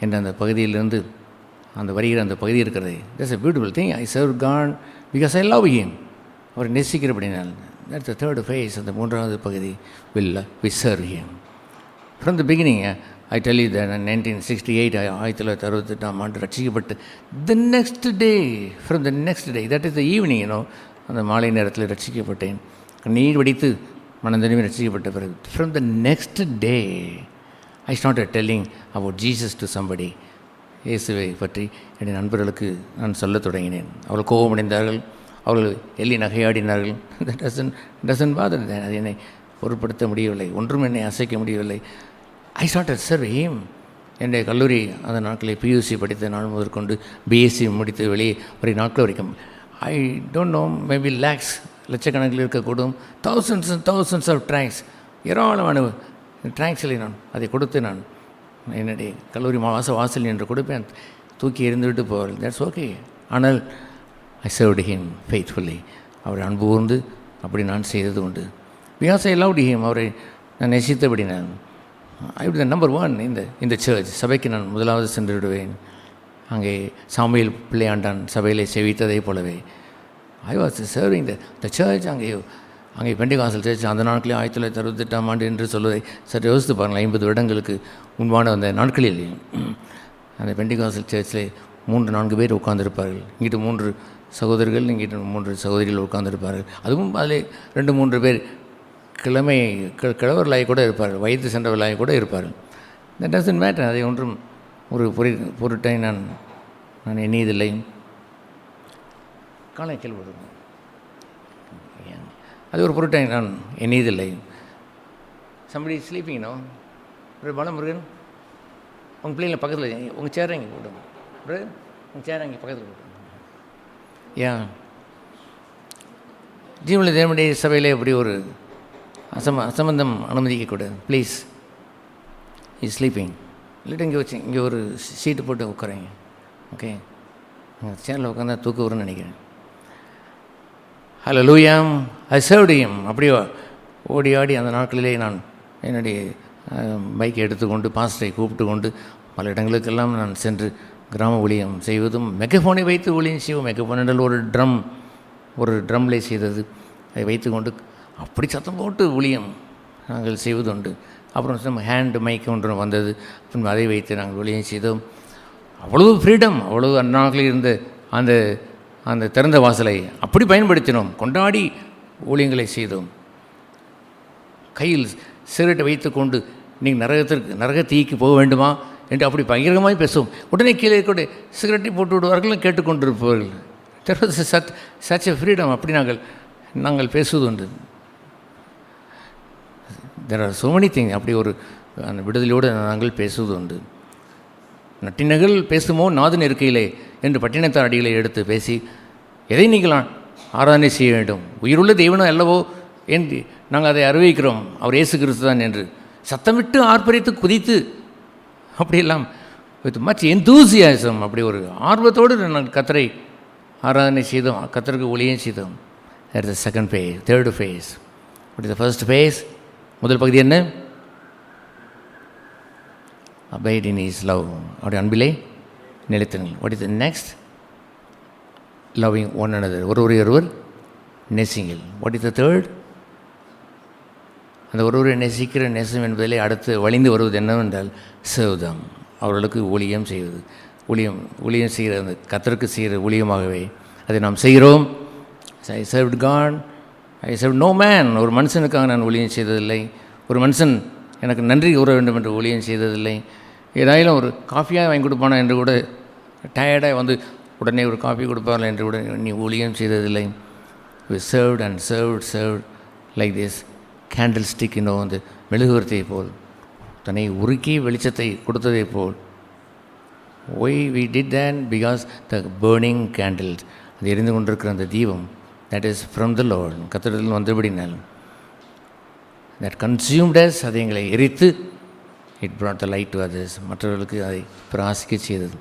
என்ற அந்த பகுதியிலிருந்து அந்த வருகிற அந்த பகுதி இருக்கிறது. that's a beautiful thing. I serve God because I love him. அவரை நேசிக்கிறபடினால். that's the third phase. அந்த 3வது பகுதி we serve him. from the beginning, I tell you that in 1968, 1968 ஆண்டு ரட்சிக்கப்பட்டு the next day, that is the evening, அந்த மாலை நேரத்தில் ரட்சிக்கப்பட்டேன். நீர் வடித்து மனந்தனிமே ரட்சிக்கப்பட்ட பிறகு from the next day I started telling about Jesus to somebody. இயேசுவை பற்றி என்னுடைய நண்பர்களுக்கு நான் சொல்லத் தொடங்கினேன். அவர்கள் கோபமடைந்தார்கள், அவர்கள் எள்ளி நகையாடினார்கள். டசன் பாதர், அது என்னை பொருட்படுத்த முடியவில்லை, ஒன்றும் என்னை அசைக்க முடியவில்லை. I started serving him. என்னுடைய கல்லூரி அந்த நாட்களில் PUC படித்த நாள் முதற்கொண்டு BSc முடித்து வெளியே ஒரு நாட்கள் வரைக்கும் I don't know, maybe லட்சக்கணக்கில் இருக்கக்கூடும், thousands of tracts, ஏராளமான ட்ராங்க்ஸில் நான் அதை கொடுத்து நான் என்னுடைய கல்லூரி வாசல் என்று கொடுப்பேன். தூக்கி எறிந்துவிட்டு போவார்கள். That's okay. ஆனால் ஐ சர்வ்டு ஹிம் ஃபெய்த்ஃபுல்லி. அவரை அன்பு கூர்ந்து அப்படி நான் செய்தது உண்டு. பிகாஸ் ஐ லவ்டு ஹிம், அவரை நான் நேசித்தபடி நான் ஐ வுட் த நம்பர் 1 இந்த சர்ச். சபைக்கு நான் முதலாவது சென்று விடுவேன். அங்கே சாமுவேல் பிள்ளையாண்டான் சபையிலே செவித்ததை போலவே I was serving the church. அங்கே பெண்டிகாசல் சர்ச் அந்த நாட்களே 1968ஆம் ஆண்டு என்று சொல்வதை சற்று யோசித்து பாருங்கள். 50 வருடங்களுக்கு முன்பான அந்த நாட்களில் அந்த பெண்டிகாசல் சர்ச்சில் 3-4 பேர் உட்கார்ந்துருப்பார்கள். இங்கிட்டு 3 சகோதரர்கள், இங்கிட்டு 3 சகோதரிகள் உட்கார்ந்துருப்பார்கள். அதுவும் அதில் 2-3 பேர் கிழவர்களாக கூட இருப்பார்கள், வயது சென்றவர்களாக கூட இருப்பார்கள். That doesn't matter. அதை ஒன்றும் ஒரு பொருட்டை நான் எண்ணியதில்லை. காலை கேள்வி அது ஒரு பொருட்டை நான் எண்ணியதில்லை. சம்படி ஸ்லீப்பிங்கனோ ஒரு பாலமுருகன், உங்கள் பிள்ளைங்கள பக்கத்தில் உங்கள் சேரை இங்கே போட்டோம், உங்கள் சேரை இங்கே பக்கத்தில் போட்டோம். ஜீவனில் தேவனுடைய சபையில் எப்படி ஒரு அசம்பந்தம் அனுமதிக்கக்கூடாது. Please, is sleeping. இல்லாட்டி இங்கே ஒரு சீட்டு போட்டு உட்காரங்க. ஓகே, சேரில் உட்காந்தா தூக்க வரும்னு நினைக்கிறேன். ஹல்லேலூயா, ஐ சர்வ்டு ஹிம். அப்படியே ஓடி ஆடி அந்த நாட்களிலே நான் என்னுடைய பைக்கை எடுத்துக்கொண்டு பாஸ்டரை கூப்பிட்டு கொண்டு பல இடங்களுக்கெல்லாம் நான் சென்று கிராம ஊழியம் செய்வதும், மெகஃபோனை வைத்து ஊழியம் செய்வோம். மெகஃபோன் என்றால் ஒரு ட்ரம்லே செய்தது, அதை வைத்து கொண்டு அப்படி சத்தம் போட்டு ஊழியம் நாங்கள் செய்வதுண்டு. அப்புறம் ஹேண்ட் மைக் ஒன்று வந்தது, அப்புறம் அதை வைத்து நாங்கள் ஊழியம் செய்தோம். அவ்வளவு ஃப்ரீடம், அவ்வளவு அந்நாட்களில் இருந்த அந்த திறந்த வாசலை அப்படி பயன்படுத்தினோம். கொண்டாடி ஊழியங்களை செய்தோம். கையில் சிகரெட்டை வைத்து கொண்டு நீங்கள் நரக தீக்கு போக வேண்டுமா என்று அப்படி பகிரங்கமாக பேசுவோம். உடனே கீழே கூட சிகரெட்டை போட்டு விடுவார்கள், கேட்டுக்கொண்டிருப்பவர்கள். There was such a freedom. அப்படி நாங்கள் பேசுவது உண்டு. There are so many thing. அப்படி ஒரு அந்த விடுதலையோடு நாங்கள் பேசுவது உண்டு. நட்டினகள் பேசுமோ நாதன் இருக்கையிலே என்று பட்டினத்தார் அடிகளை எடுத்து பேசி, எதை நீங்கள் ஆராதனை செய்ய வேண்டும்? உயிருள்ள தெய்வனும் அல்லவோ என்று நாங்கள் அதை அறிவிக்கிறோம், அவர் இயேசு கிறிஸ்து தான் என்று சத்தமிட்டு ஆர்ப்பரித்து குதித்து அப்படியெல்லாம் வித் மச் எந்தூசியாசம், அப்படி ஒரு ஆர்வத்தோடு நாங்கள் கர்த்தரை ஆராதனை செய்தோம், கர்த்தருக்கு ஊழியம் செய்தோம். That is the second phase. Third phase. What is the first phase? முதல் பகுதி என்ன? abide in his love. அவருடைய அன்பிலே நிலைத்திருங்கள். What is the next? Loving one another. ஒருவர் நேசிங்கள். What is the third? அந்த ஒருவரை நேசிக்கிற நேசம் என்பதிலே அடுத்து வழிந்து வருவது என்னவென்றால் சேவ்தம், அவர்களுக்கு ஊழியம் செய்வது. ஊழியம் செய்கிற அந்த கர்த்தருக்கு செய்கிற ஊழியமாகவே அதை நாம் செய்கிறோம். I served God, I serve no man. ஒரு மனுஷனுக்காக நான் ஊழியம் செய்ததில்லை, ஒரு மனுஷன் எனக்கு நன்றி கூற வேண்டும் என்று ஊழியம் செய்ததில்லை. ஏதாயிலும் ஒரு காஃபியாக வாங்கி கொடுப்பானா என்று கூட டயர்டாக வந்து உடனே ஒரு காஃபி கொடுப்பார்கள் என்று கூட நீ ஊழியம் செய்ததில்லை. We served and served like this candle stick, இன்னும் வந்து மெழுகுவர்த்தியை போல் தன்னை உருக்கி வெளிச்சத்தை கொடுத்ததை போல். Why we did then? Because the burning candles, அது எரிந்து கொண்டிருக்கிற அந்த தீபம், that is from the Lord, கர்த்தரிடத்தில் வந்தபடினால் தட் கன்சியூம்ட் அஸ், அதை எங்களை எரித்து it brought the light to others, மற்றவர்களுக்கு அதை பிராசிக்க செய்தது.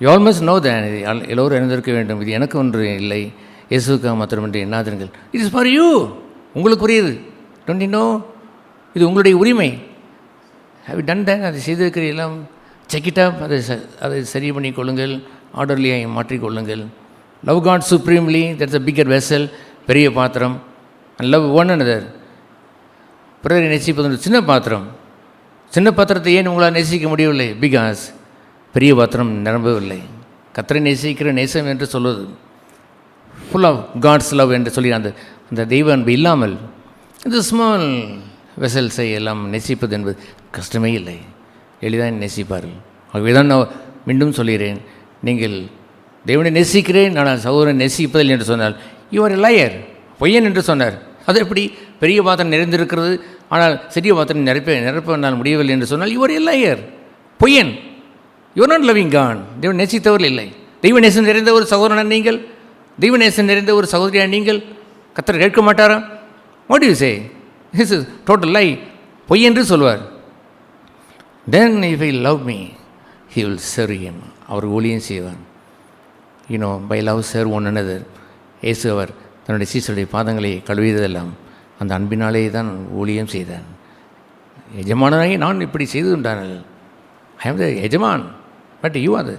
You all must know then, இது எல்லோரும் அறிந்திருக்க வேண்டும், இது எனக்கு ஒன்று இல்லை, இயேசுக்காக மாத்திரமன்று எண்ணாதீர்கள். இட் இஸ் ஃபார் யூ, உங்களுக்குரியது. Don't you know? இது உங்களுடைய உரிமை. Have you done then? அதை செய்திருக்கிறீர்களாம். செக் இட் அப், அதை சரி பண்ணிக்கொள்ளுங்கள், ஆர்டர்லியாக மாற்றிக்கொள்ளுங்கள். Love God supremely, that's a bigger vessel, பெரிய பாத்திரம். அண்ட் லவ் ஒன் another, பிறரை நேசிப்பது சின்ன பாத்திரம். சின்ன பாத்திரத்தை ஏன் உங்களால் நேசிக்க முடியவில்லை? பிகாஸ் பெரிய பாத்திரம் நிரம்பவில்லை. கர்த்தரை நேசிக்கிற நேசம் என்று சொல்வது, ஃபுல் ஆஃப் காட்ஸ் லவ் என்று சொல்லி அந்த தெய்வ அன்பு இல்லாமல் இந்த ஸ்மால் வெசல்ஸை எல்லாம் நேசிப்பது என்பது கஷ்டமே இல்லை, எளிதாக நேசிப்பார்கள். ஆகவே தான் நான் மீண்டும் சொல்கிறேன், நீங்கள் தேவனை நேசிக்கிறேன் ஆனால் சகோதரனை நேசிப்பதில்லை என்று சொன்னால் யூ ஆர் எ லயர், பொய்யன் என்று சொன்னார். அது எப்படி? பெரிய பாத்திரம் நிறைந்திருக்கிறது ஆனால் சிறிய பாத்திரம் நிரப்ப என்னால் முடியவில்லை என்று சொன்னால் யூ ஆர் எ லயர், பொய்யன். You are not loving God. தேவன் நேசித்தவர்கள் இல்லை. தெய்வ நேசம் நிறைந்த ஒரு சகோதரன் நீங்கள், தெய்வ நேசம் நிறைந்த ஒரு சகோதரியா நீங்கள், கர்த்தர் கேட்க மாட்டாரா? What you say? This is total lie, பொய் என்று சொல்வார். Then if he love me he will serve him, அவர் ஊழியம் செய்வார். You know by love serve one another. இயேசு அவர் தன்னுடைய சீசருடைய பாதங்களை கழுவியதெல்லாம் அந்த அன்பினாலே தான் ஊழியம் செய்தான். எஜமானாகி நான் இப்படி செய்து உண்டானல், ஐ ஆம் த எஜமான், but you are the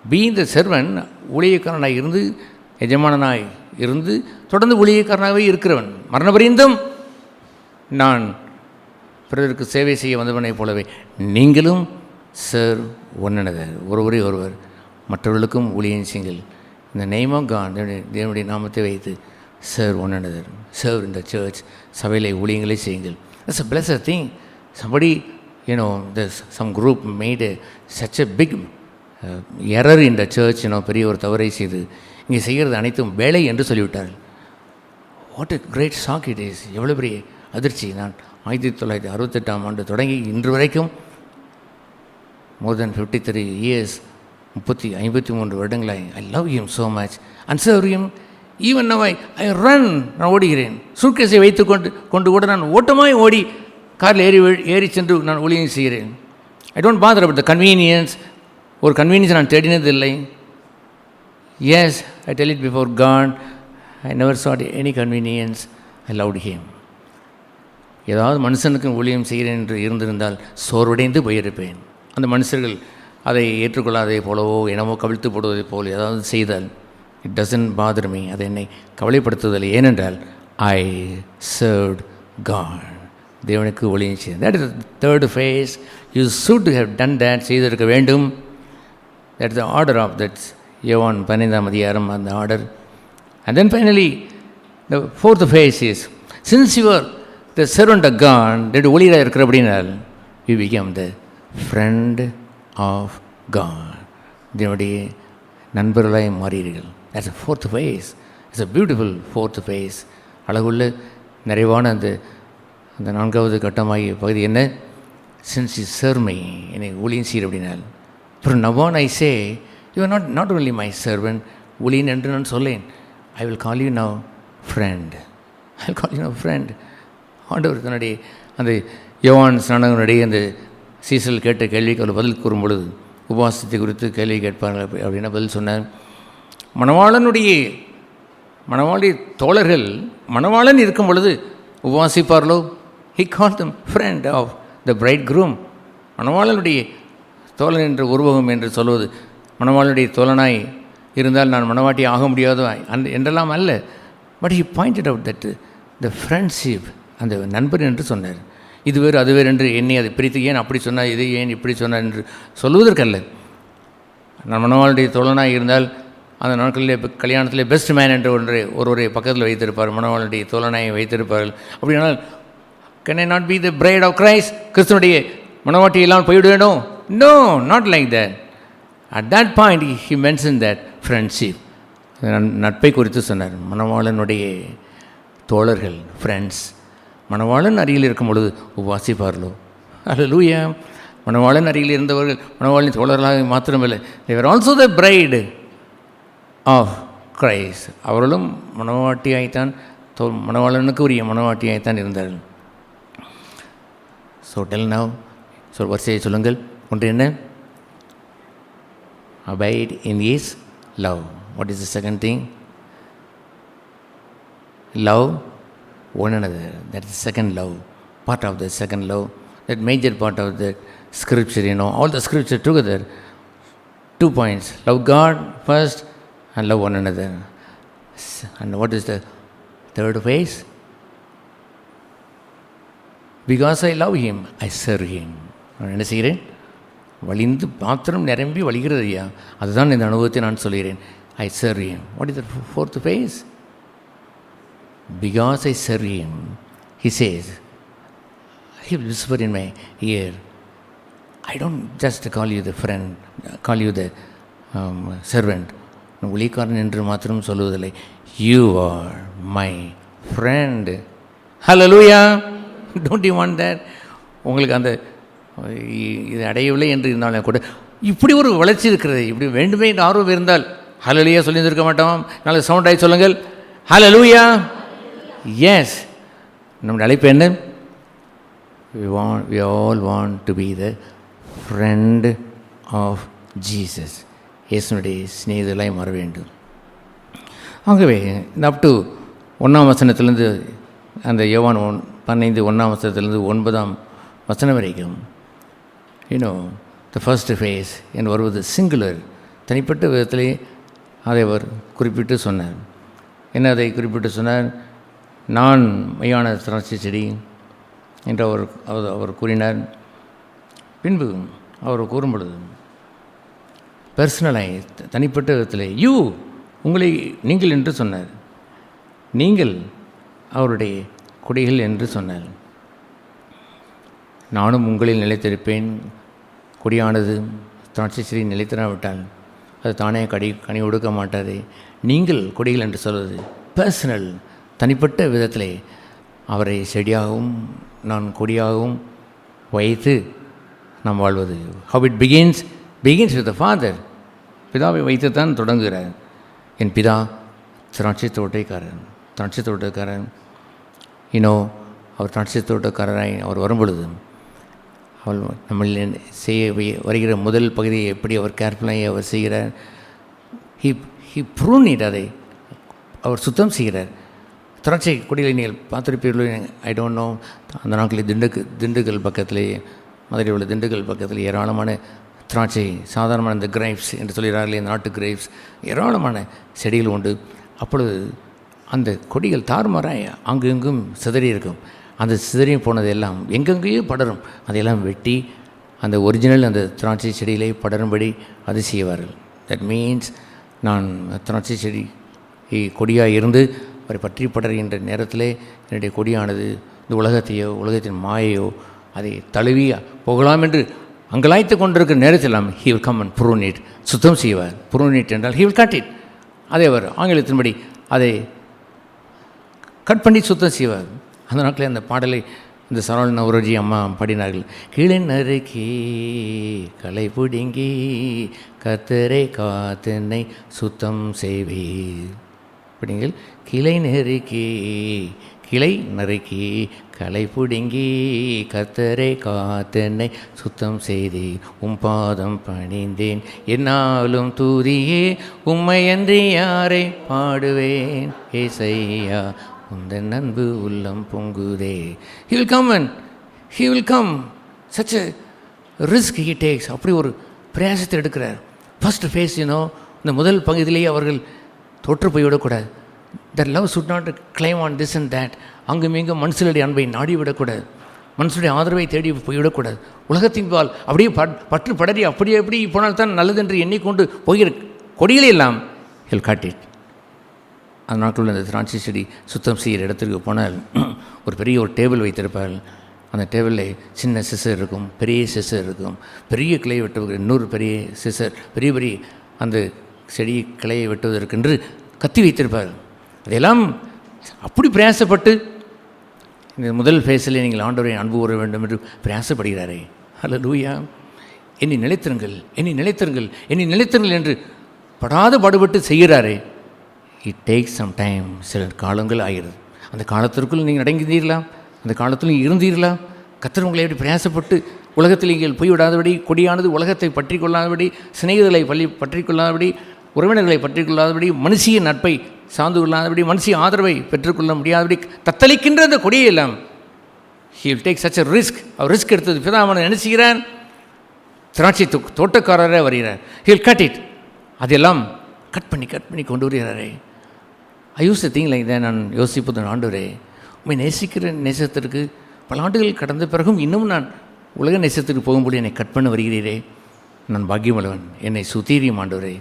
being the servant. ஊழியக்காரனாக இருந்து எஜமானனாய் இருந்து தொடர்ந்து ஊழியக்காரனாகவே இருக்கிறவன், மரணபரியந்தம் நான் பிறருக்கு சேவை செய்ய வந்தவனைப் போலவே நீங்களும் சர்வ் ஒன் another, ஒருவர் மற்றவர்களுக்கும் ஊழியம் செய்யுங்கள். இந்த நேம் ஆஃப் காட், தேவனுடைய நாமத்தை வைத்து serve one another, serve in the church, சபையிலே ஊழியங்களை செய்யுங்கள். That's a blessed thing. Somebody, there's some group made such a big error in the church, பெரிய ஒரு தவறை செய்து இங்கே செய்கிறது அனைத்தும் வேலை என்று சொல்லிவிட்டார்கள். What a great shock it is. எவ்வளோ பெரிய அதிர்ச்சி. நான் 1968ஆம் ஆண்டு தொடங்கி இன்று வரைக்கும் மோர் தென் 53 இயர்ஸ், 53 வருடங்களாய் I love him so much and serve him. Even now I run, நான் ஓடுகிறேன். சூட்கேஸை வைத்து கூட நான் ஓட்டமாய் ஓடி காரில் ஏறி சென்று நான் ஊழியம் செய்கிறேன். I don't bother about the convenience. ஒரு கன்வீனியன்ஸ் நான் தேடினதில்லை. Yes, I tell it before God, I never sought any convenience. I loved him. ஏதாவது மனுஷனுக்கு ஊழியம் செய்கிறேன் என்று இருந்திருந்தால் சோர்வடைந்து போயிருப்பேன். அந்த மனுஷர்கள் அதை ஏற்றுக்கொள்ளாதே போலவோ என்னவோ கவிழ்த்து போடுவதை போல் ஏதாவது செய்தால் இட் டசன்ட் பாதர் மீ. அதை என்னை கவலைப்படுத்துவதில்லை. ஏனென்றால் ஐ சர்வ்ட் காட், தேவனுக்கு ஊழியம் செய்தேன். That is third phase. You should have done that, செய்திருக்க வேண்டும். That is the order of that's யோவான் 15ஆம் அதிகாரம், அந்த order. And then finally the fourth phase is, since you are the servant of God, ரெண்டு ஊழியராக இருக்கிற அப்படின்னால் you become the friend of God, இதனுடைய நண்பர்களாய் மாறீர்கள். That's a fourth phase. It's a beautiful fourth phase. அழகுள்ள நிறைவான அந்த நான்காவது கட்டமாகிய பகுதி என்ன? சின்ஸ் யூ சர்வ் மீ, என்னை ஊழியம் செய்கிற அப்படின்னால் From now on I say, you are not only my servant, ஊழியன் என்று நான் சொல்லேன். I will call you now friend. I will call you now friend. ஆண்டவர் தன்னுடைய அந்த யோவான் ஸ்நானகனுடைய அந்த சீசல் கேட்ட கேள்விக்கு அவர் பதில் கூறும் பொழுது, உபவாசத்தை குறித்து கேள்வி கேட்பார்கள் அப்படின்னா பதில் சொன்னார். மணவாளுடைய தோழர்கள் மணவாளன் இருக்கும் பொழுது உபவாசிப்பார்களோ? He called them friend of the bridegroom. மணவாளனுடைய தோழன் என்ற உருவகம் என்று சொல்வது, மணவாளனுடைய தோழனாய் இருந்தால் நான் மணவாட்டி ஆக முடியாதோ என்றெல்லாம் அல்ல. But he pointed out that the friendship, அந்த நண்பர் என்று சொன்னார். இது வேறு அது வேறு என்று என்னை அதை பிரித்து ஏன் அப்படி சொன்னார், இது ஏன் இப்படி சொன்னார் என்று சொல்வதற்கல்ல. நான் மணவாளுடைய தோழனாக இருந்தால் அந்த நாட்களிலே கல்யாணத்திலே பெஸ்ட் மேன் என்ற ஒருவரை பக்கத்தில் வைத்திருப்பார், மணவாளுடைய தோழனாயை வைத்திருப்பார்கள். அப்படியானால் can I not be the bride of Christ? கிறிஸ்துவனுடைய மணவாட்டி எல்லாம் போய்விட வேண்டும்? No, not like that. At that point he mention that friendship, நட்பை குறித்து சொன்னார். மணவாளனுடைய தோழர்கள், ஃப்ரெண்ட்ஸ், மணவாளன் அருகில் இருக்கும் பொழுது உபவாசிப்பார்களோ? அல்லேலூயா. மணவாளன் அருகில் இருந்தவர்கள் மணவாளனின் தோழர்களாக மாத்திரமில்லை, they were also the bride of Christ. அவர்களும் மணவாட்டியாய்த்தான், மணவாளனுக்கு உரிய மணவாட்டியாய்த்தான் இருந்தார்கள். ஸோ டெல் நவ், வரிசையை சொல்லுங்கள். ஒன்று என்ன? abide in his love. What is the second thing? Love one another. That is the second love, part of the second love, that major part of the scripture, all the scripture together. 2 points: love God first and love one another. And what is the third phase? Because I love him, I serve him. நான் என்ன செய்கிறேன்? வழிந்து பாத்திரம் நிரம்பி வழிகிறது ஐயா, அதுதான் இந்த அனுபவத்தை நான் சொல்கிறேன். I serve him. What is the fourth phase? Because I serve him, he says, he will whisper in my ear, I don't just call you the friend, call you the servant. ஊழியக்காரன் என்று மாத்திரம் சொல்லுவதில்லை, you are my friend. Hallelujah. Don't you want that? உங்களுக்கு அந்த இது அடையவில்லை என்று இருந்தாலும் கூட இப்படி ஒரு வளர்ச்சி இருக்கிறது, இப்படி வேண்டுமே என்று ஆர்வம் இருந்தால் ஹல்லேலூயா சொல்லியிருக்க மாட்டோம்? நல்ல சவுண்டாகி சொல்லுங்கள், ஹல்லேலூயா. எஸ், நம்முடைய அழைப்பு என்ன? we all want to be the friend of Jesus. இயேசுனுடைய சிநேகிதர்களாய் மாற வேண்டும். ஆகவே இந்த அப் டு 1ஆம் வசனத்திலிருந்து அந்த யோவான் 15 1ஆம் வசனத்திலிருந்து 9ஆம் வசனம் வரைக்கும் the first phase என்று வருவது சிங்குலர், தனிப்பட்ட விதத்திலே அதை அவர் குறிப்பிட்டு சொன்னார். என்ன அதை குறிப்பிட்டு சொன்னார்? நான் மெய்யான திராட்சை செடி என்று அவர் கூறினார். பின்பு அவர் கூறும் பொழுது பர்சனலாய், தனிப்பட்ட விதத்திலே உங்களை நீங்கள் என்று சொன்னார். நீங்கள் அவருடைய கொடிகள் என்று சொன்னார். நானும் உங்களில் நிலைத்திருப்பேன். கொடியானது திராட்சை செடி நிலைத்திராவிட்டால் அது தானே கனி ஒடுக்க மாட்டாது. நீங்கள் கொடிகள் என்று சொல்வது பர்சனல், தனிப்பட்ட விதத்திலே அவரை செடியாகவும் நான் கொடியாகவும் வைத்து நாம் வாழ்வது. How it begins with the Father. பிதாவை வைத்து தான் தொடங்குகிறார். என் பிதா திராட்சை தோட்டக்காரன். அவர் திராட்சை தோட்டக்காரராய் அவர் வரும்பொழுது அவள் நம்ம செய்ய வருகிற முதல் பகுதியை எப்படி அவர் கேர்ஃபுல்லாக அவர் செய்கிறார். ஹி ப்ரூன் இட், அதை அவர் சுத்தம் செய்கிறார். திராட்சை கொடிகளை நீங்கள் பார்த்துருப்பீர்களோ, ஐ டோன்ட் நோ. அந்த நாட்களில் திண்டுக்கல் பக்கத்திலே, மதுரையில் உள்ள திண்டுக்கல் பக்கத்தில் ஏராளமான திராட்சை, சாதாரணமான இந்த கிரைப்ஸ் என்று சொல்கிறார்களே, நாட்டு கிரைப்ஸ், ஏராளமான செடிகள் உண்டு. அப்பொழுது அந்த கொடிகள் தாறுமாறாய் அங்கு இங்கும் சிதறி இருக்கும். அந்த சிதறி போனதெல்லாம் எங்கெங்கேயோ படரும். அதையெல்லாம் வெட்டி அந்த ஒரிஜினல் அந்த திராட்சை செடியிலே படரும்படி அது செய்வார்கள். தட் மீன்ஸ் நான் திராட்சை செடி கொடியாக இருந்து அவரை பற்றி படர்கின்ற நேரத்திலே என்னுடைய கொடியானது இந்த உலகத்தையோ உலகத்தின் மாயையோ அதை தழுவி போகலாம் என்று அங்கலாய்த்து கொண்டிருக்கிற நேரத்தில் he will come and prune it, சுத்தம் செய்வார். ப்ரூன் இட் என்றால் ஹி வில் கட் இட். அதை அவர் ஆங்கிலத்தின்படி அதை கட் பண்ணி சுத்தம் செய்வார். அந்த நாட்களில் அந்த பாடலை இந்த சரவண நவரோஜி அம்மா பாடினார்கள். கீழே நறுக்கி களை பிடுங்கி கத்தரை காத்தனை சுத்தம் செய்வீர். அப்படிங்கள் கிளை நறுக்கி களை பிடுங்கி கத்தரை காத்தனை சுத்தம் செய்தே பாதம் பணிந்தேன் என்னாலும் தூதியே உம்மையன்றி யாரை பாடுவேன் ஏசையா உந்தன் அன்பு உள்ளம் பொங்குதே. He will come. Such a risk he takes. அப்படி ஒரு பிரயாசத்தை எடுக்கிறார். ஃபர்ஸ்ட் ஃபேஸ் இந்த முதல் பகுதியிலேயே அவர்கள் தோற்று போய்விடக்கூடாது. That love should not claim on this and that. அங்கும் இங்கும் மனுஷனுடைய அன்பை நாடிவிடக்கூடாது, மனுஷனுடைய ஆதரவை தேடி போய்விடக்கூடாது. உலகத்தின் பால் அப்படியே பற்று படறி அப்படியே எப்படி போனால் தான் நல்லது என்று எண்ணிக்கொண்டு போகிற கொடிகளே எல்லாம் he'll cut it. அந்த நாட்களில் அந்த திராட்சை செடி சுத்தம் செய்கிற இடத்துக்கு போனால் ஒரு பெரிய டேபிள் வைத்திருப்பார்கள். அந்த டேபிளில் சின்ன சிசர் இருக்கும், பெரிய சிசர் இருக்கும், பெரிய கிளையை வெட்டுவதற்கு இன்னொரு பெரிய சிசர், பெரிய பெரிய அந்த செடி கிளையை வெட்டுவதற்கென்று கத்தி வைத்திருப்பார்கள். அதையெல்லாம் அப்படி பிரயாசப்பட்டு இந்த முதல் ஃபேஸில் நீங்கள் ஆண்டவரை அன்பு கூற வேண்டும் என்று பிரயாசப்படுகிறாரே. ஹல்லேலூயா. என்னை நிலைத்திருங்கள் என்று படாத பாடுபட்டு செய்கிறாரே. It takes some time. சில காலங்கள் ஆகிறது. அந்த காலத்திற்குள் நீங்கள் அடங்கினீர்களா? அந்த காலத்தில் இருந்தீர்களா? கர்த்தர் உங்களை எப்படி பிரயாசப்பட்டு உலகத்தில் நீங்கள் போய்விடாதபடி, கொடியானது உலகத்தை பற்றி கொள்ளாதபடி, சிநேகிதர்களை பற்றி கொள்ளாதபடி, உறவினர்களை பற்றி கொள்ளாதபடி, மனுஷிய நட்பை சார்ந்து கொள்ளாதபடி, மனுஷிய ஆதரவை பெற்றுக்கொள்ள முடியாதபடி தத்தளிக்கின்ற அந்த கொடியை எல்லாம் he will take such a risk. அவர் ரிஸ்க் எடுத்தது பிதாமகன் நினைச்சுகிறார். திராட்சை தோட்டக்காரரே வருகிறார். He will cut it. அதெல்லாம் கட் பண்ணி கொண்டு வருகிறாரே. I use the thing like தான். நான் யோசிப்பது, ஆண்டவரே உண்மை நேசிக்கிற நேசத்திற்கு பல ஆண்டுகள் கடந்த பிறகும் இன்னும் நான் உலக நேசத்திற்கு போகும்போது என்னை கட் பண்ண வருகிறீரே. நான் பாக்கியமுள்ளவன். என்னை சுத்தீரியும் ஆண்டவரே,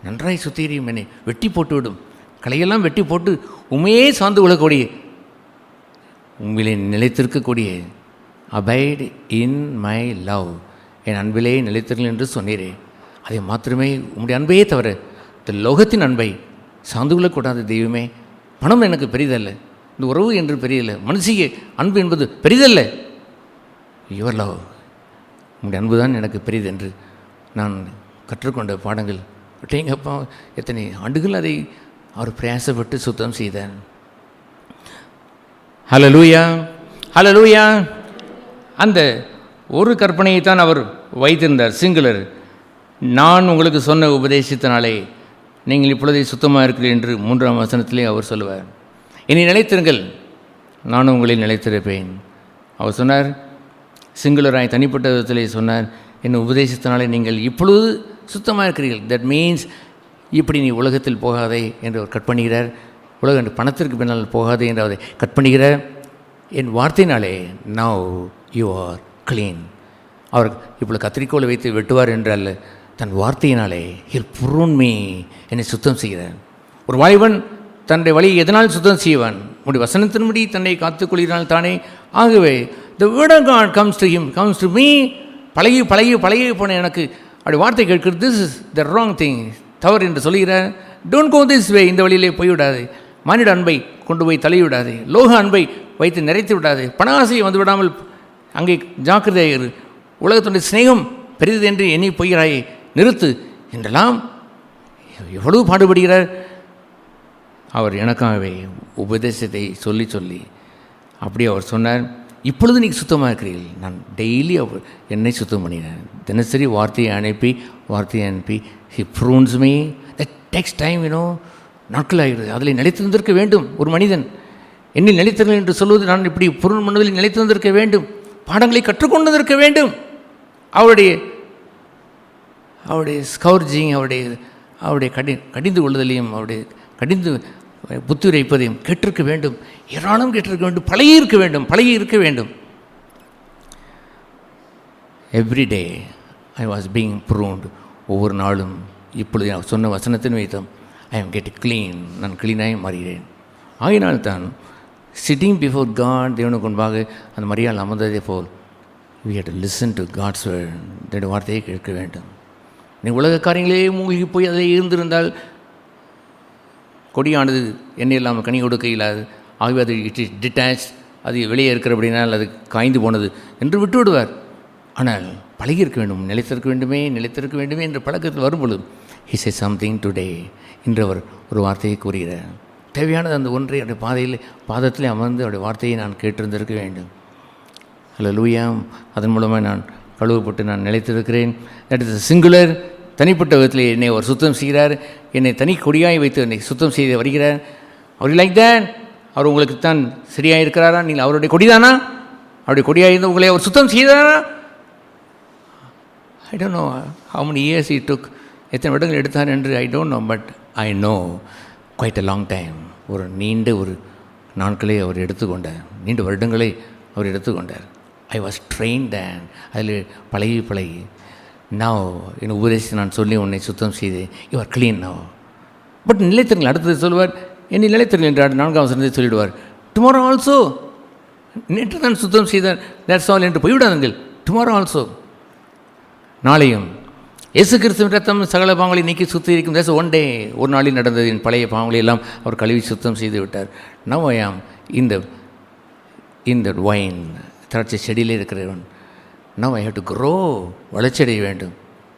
நன்றாய் சுத்தீரியும். என்னை வெட்டி போட்டுவிடும். களையெல்லாம் வெட்டி போட்டு உண்மையே சார்ந்து கொள்ளக்கூடிய, உண்மையிலே நிலைத்திருக்கக்கூடிய, அபைட் இன் மை லவ், என் அன்பிலே நிலைத்திருங்கள் என்று சொன்னீரே. அதை மாத்திரமே உங்களுடைய அன்பையே தவிர இந்த லோகத்தின் அன்பை சார்ந்து கொள்ளக்கூடாது. தெய்வமே, பணம் எனக்கு பெரிதல்ல, இந்த உறவு என்று பெரியதல்ல, மனுஷிய அன்பு என்பது பெரிதல்ல. யுவர் லவ், உங்களுடைய அன்பு தான் எனக்கு பெரிது என்று நான் கற்றுக்கொண்ட பாடங்கள். எங்கப்பா எத்தனை ஆண்டுகள் அதை அவர் பிரயாசப்பட்டு சுத்தம் செய்தார். ஹல்லேலூயா, ஹல்லேலூயா. அந்த ஒரு கற்பனையை தான் அவர் வைத்திருந்தார், சிங்குலர். நான் உங்களுக்கு சொன்ன உபதேசத்தினாலே நீங்கள் இப்பொழுதே சுத்தமாக இருக்கிறீர்கள் என்று 3ஆம் வசனத்திலே அவர் சொல்லுவார். என்னை நிலைத்திருங்கள், நானும் உங்களை நிலைத்திருப்பேன். அவர் சொன்னார், சிங்குலராய் தனிப்பட்ட விதத்திலே சொன்னார், என் உபதேசத்தினாலே நீங்கள் இப்பொழுது சுத்தமாக இருக்கிறீர்கள். தட் மீன்ஸ் இப்படி நீ உலகத்தில் போகாதே என்று அவர் கட் பண்ணுகிறார். உலக பணத்திற்கு பின்னால் போகாதே என்று அவரை கட் பண்ணுகிறார். என் வார்த்தையினாலே நவ் யூ ஆர் க்ளீன். அவர் இப்பொழுது கத்திரிக்கோளை வைத்து வெட்டுவார் என்று அல்ல, தன் வார்த்தையினாலே ஹில் புரோன் மீ, என்னை சுத்தம் செய்கிறார். ஒரு வாலிபன் தன்னுடைய வழியை எதனால் சுத்தம் செய்வான்? உடைய வசனத்தின்படி தன்னை காத்துக்கொள்கிறான் தானே. ஆகவே the word of God comes to him, comes to me. பழகி போன எனக்கு அப்படி வார்த்தை கேட்கிறது, this is the wrong thing, தவறு என்று சொல்கிறார். டோன்ட் கோ திஸ் வே, இந்த வழியிலே போய்விடாது. மானிட அன்பை கொண்டு போய் தள்ளிவிடாது. லோக அன்பை வைத்து நிறைத்து விடாது. பண ஆசையை வந்து விடாமல் அங்கே ஜாக்கிரதையாயிரு. உலகத்துடைய சிநேகம் பெரிது என்று எண்ணி போகிறாயே, நிறுத்து என்றெல்லாம் எவ்வளவு பாடுபடுகிறார். அவர் எனக்காகவே உபதேசத்தை சொல்லி அப்படியே அவர் சொன்னார், இப்பொழுது நீங்கள் சுத்தமாக இருக்கிறீர்கள். நான் டெய்லி அவர் என்னை சுத்தம் பண்ணினேன். தினசரி வார்த்தையை அனுப்பி he prunes me. That takes time. நாட்கள் ஆகிறது. அதில் நிலைத்திருந்திருக்க வேண்டும். ஒரு மனிதன் என்னில் நிலைத்திருங்கள் என்று சொல்வது, நான் இப்படி பொருள் மனதில் நிலைத்திருந்திருக்க வேண்டும். பாடங்களை கற்றுக்கொண்டிருக்க வேண்டும். அவருடைய ஸ்கவுர்ஜிங், அவருடைய கடிந்து கொள்ளுதலையும், அவருடைய கடிந்து புத்தி உரைப்பதையும் கேட்டிருக்க வேண்டும். ஏராளம் கேட்டிருக்க வேண்டும். பழகி இருக்க வேண்டும். Everyday I was being pruned. ஒவ்வொரு நாளும் இப்பொழுது நான் சொன்ன வசனத்தின் வைத்தம் ஐ எம் கெட் க்ளீன். நான் க்ளீனாக மாறுகிறேன். ஆகினால்தான் சிட்டிங் பிஃபோர் காட், தேவனுக்கு முன்பாக அந்த மரியாதை அமர்ந்ததே போல் we have to listen to God's word. தேவனுடைய வார்த்தையை கேட்க வேண்டும். நீ உலக காரியங்களே மூழ்கி போய் அதில் இருந்திருந்தால் கொடியானது எண்ணெய் இல்லாமல் கனி கொடுக்க இல்லாது. ஆகவே அது இட் இஸ் டிட்டாச். அது வெளியே இருக்கிறபடினால் அது காய்ந்து போனது என்று விட்டு விடுவார். ஆனால் பழகியிருக்க வேண்டும், நிலைத்திருக்க வேண்டுமே என்ற பழக்கத்தில் வரும்பொழுது he says something today. இன்று அவர் ஒரு வார்த்தையை கூறுகிறார். தேவையானது அந்த ஒன்றை அவருடைய பாதத்திலே அமர்ந்து அவருடைய வார்த்தையை நான் கேட்டிருந்திருக்க வேண்டும். அல்லேலூயா. அதன் மூலமாக நான் கழுவப்பட்டு நான் நிலைத்திருக்கிறேன். That is singular. தனிப்பட்ட விதத்தில் என்னை அவர் சுத்தம் செய்கிறார். என்னை தனி கொடியாய் வைத்து என்னை சுத்தம் செய்து வருகிறார். அவர் லைக் தேட். அவர் உங்களுக்கு தான் சரியாக இருக்கிறாரா? நீங்கள் அவருடைய கொடிதானா? அவருடைய கொடியாக இருந்து உங்களை அவர் சுத்தம் செய்தாரா? I don't know how many years he took. எத்தனை வருடங்கள் எடுத்தார் என்று I don't know. But I know quite a long time. ஒரு நீண்ட நாட்களை அவர் எடுத்துக்கொண்டார். நீண்ட வருடங்களை அவர் எடுத்துக்கொண்டார். ஐ வாஸ் ட்ரெயின்ட் அண்ட் அதில் பழகி நவ் என் உபதேசத்தை நான் சொல்லி உன்னை சுத்தம் செய்து you are clean now. But நிலைத்திருங்கள். அடுத்தது சொல்லுவார், என்னை நிலைத்திருங்கள் என்று 4ஆம் வசனத்தை சொல்லிவிடுவார். டுமாரோ ஆல்சோ, நேற்று நான் சுத்தம் செய்தார் தட்ஸ் ஆல் என்று போய்விடாதுங்கள். டுமாரோ ஆல்சோ, நாளையும் இயேசு கிறிஸ்துவின் ரத்தம் சகல பாவங்களை நீக்கி சுத்திகரிக்கும். தேச ஒன் டே, ஒரு நாளில் நடந்தது என் பழைய பாவங்களை எல்லாம் அவர் கழுவி சுத்தம் செய்து விட்டார். நவ் ஐ ஆம் இந்த வைன், திராட்சை செடியிலே இருக்கிறவன். Now I have to grow, வளர்ச்சியடைய வேண்டும்.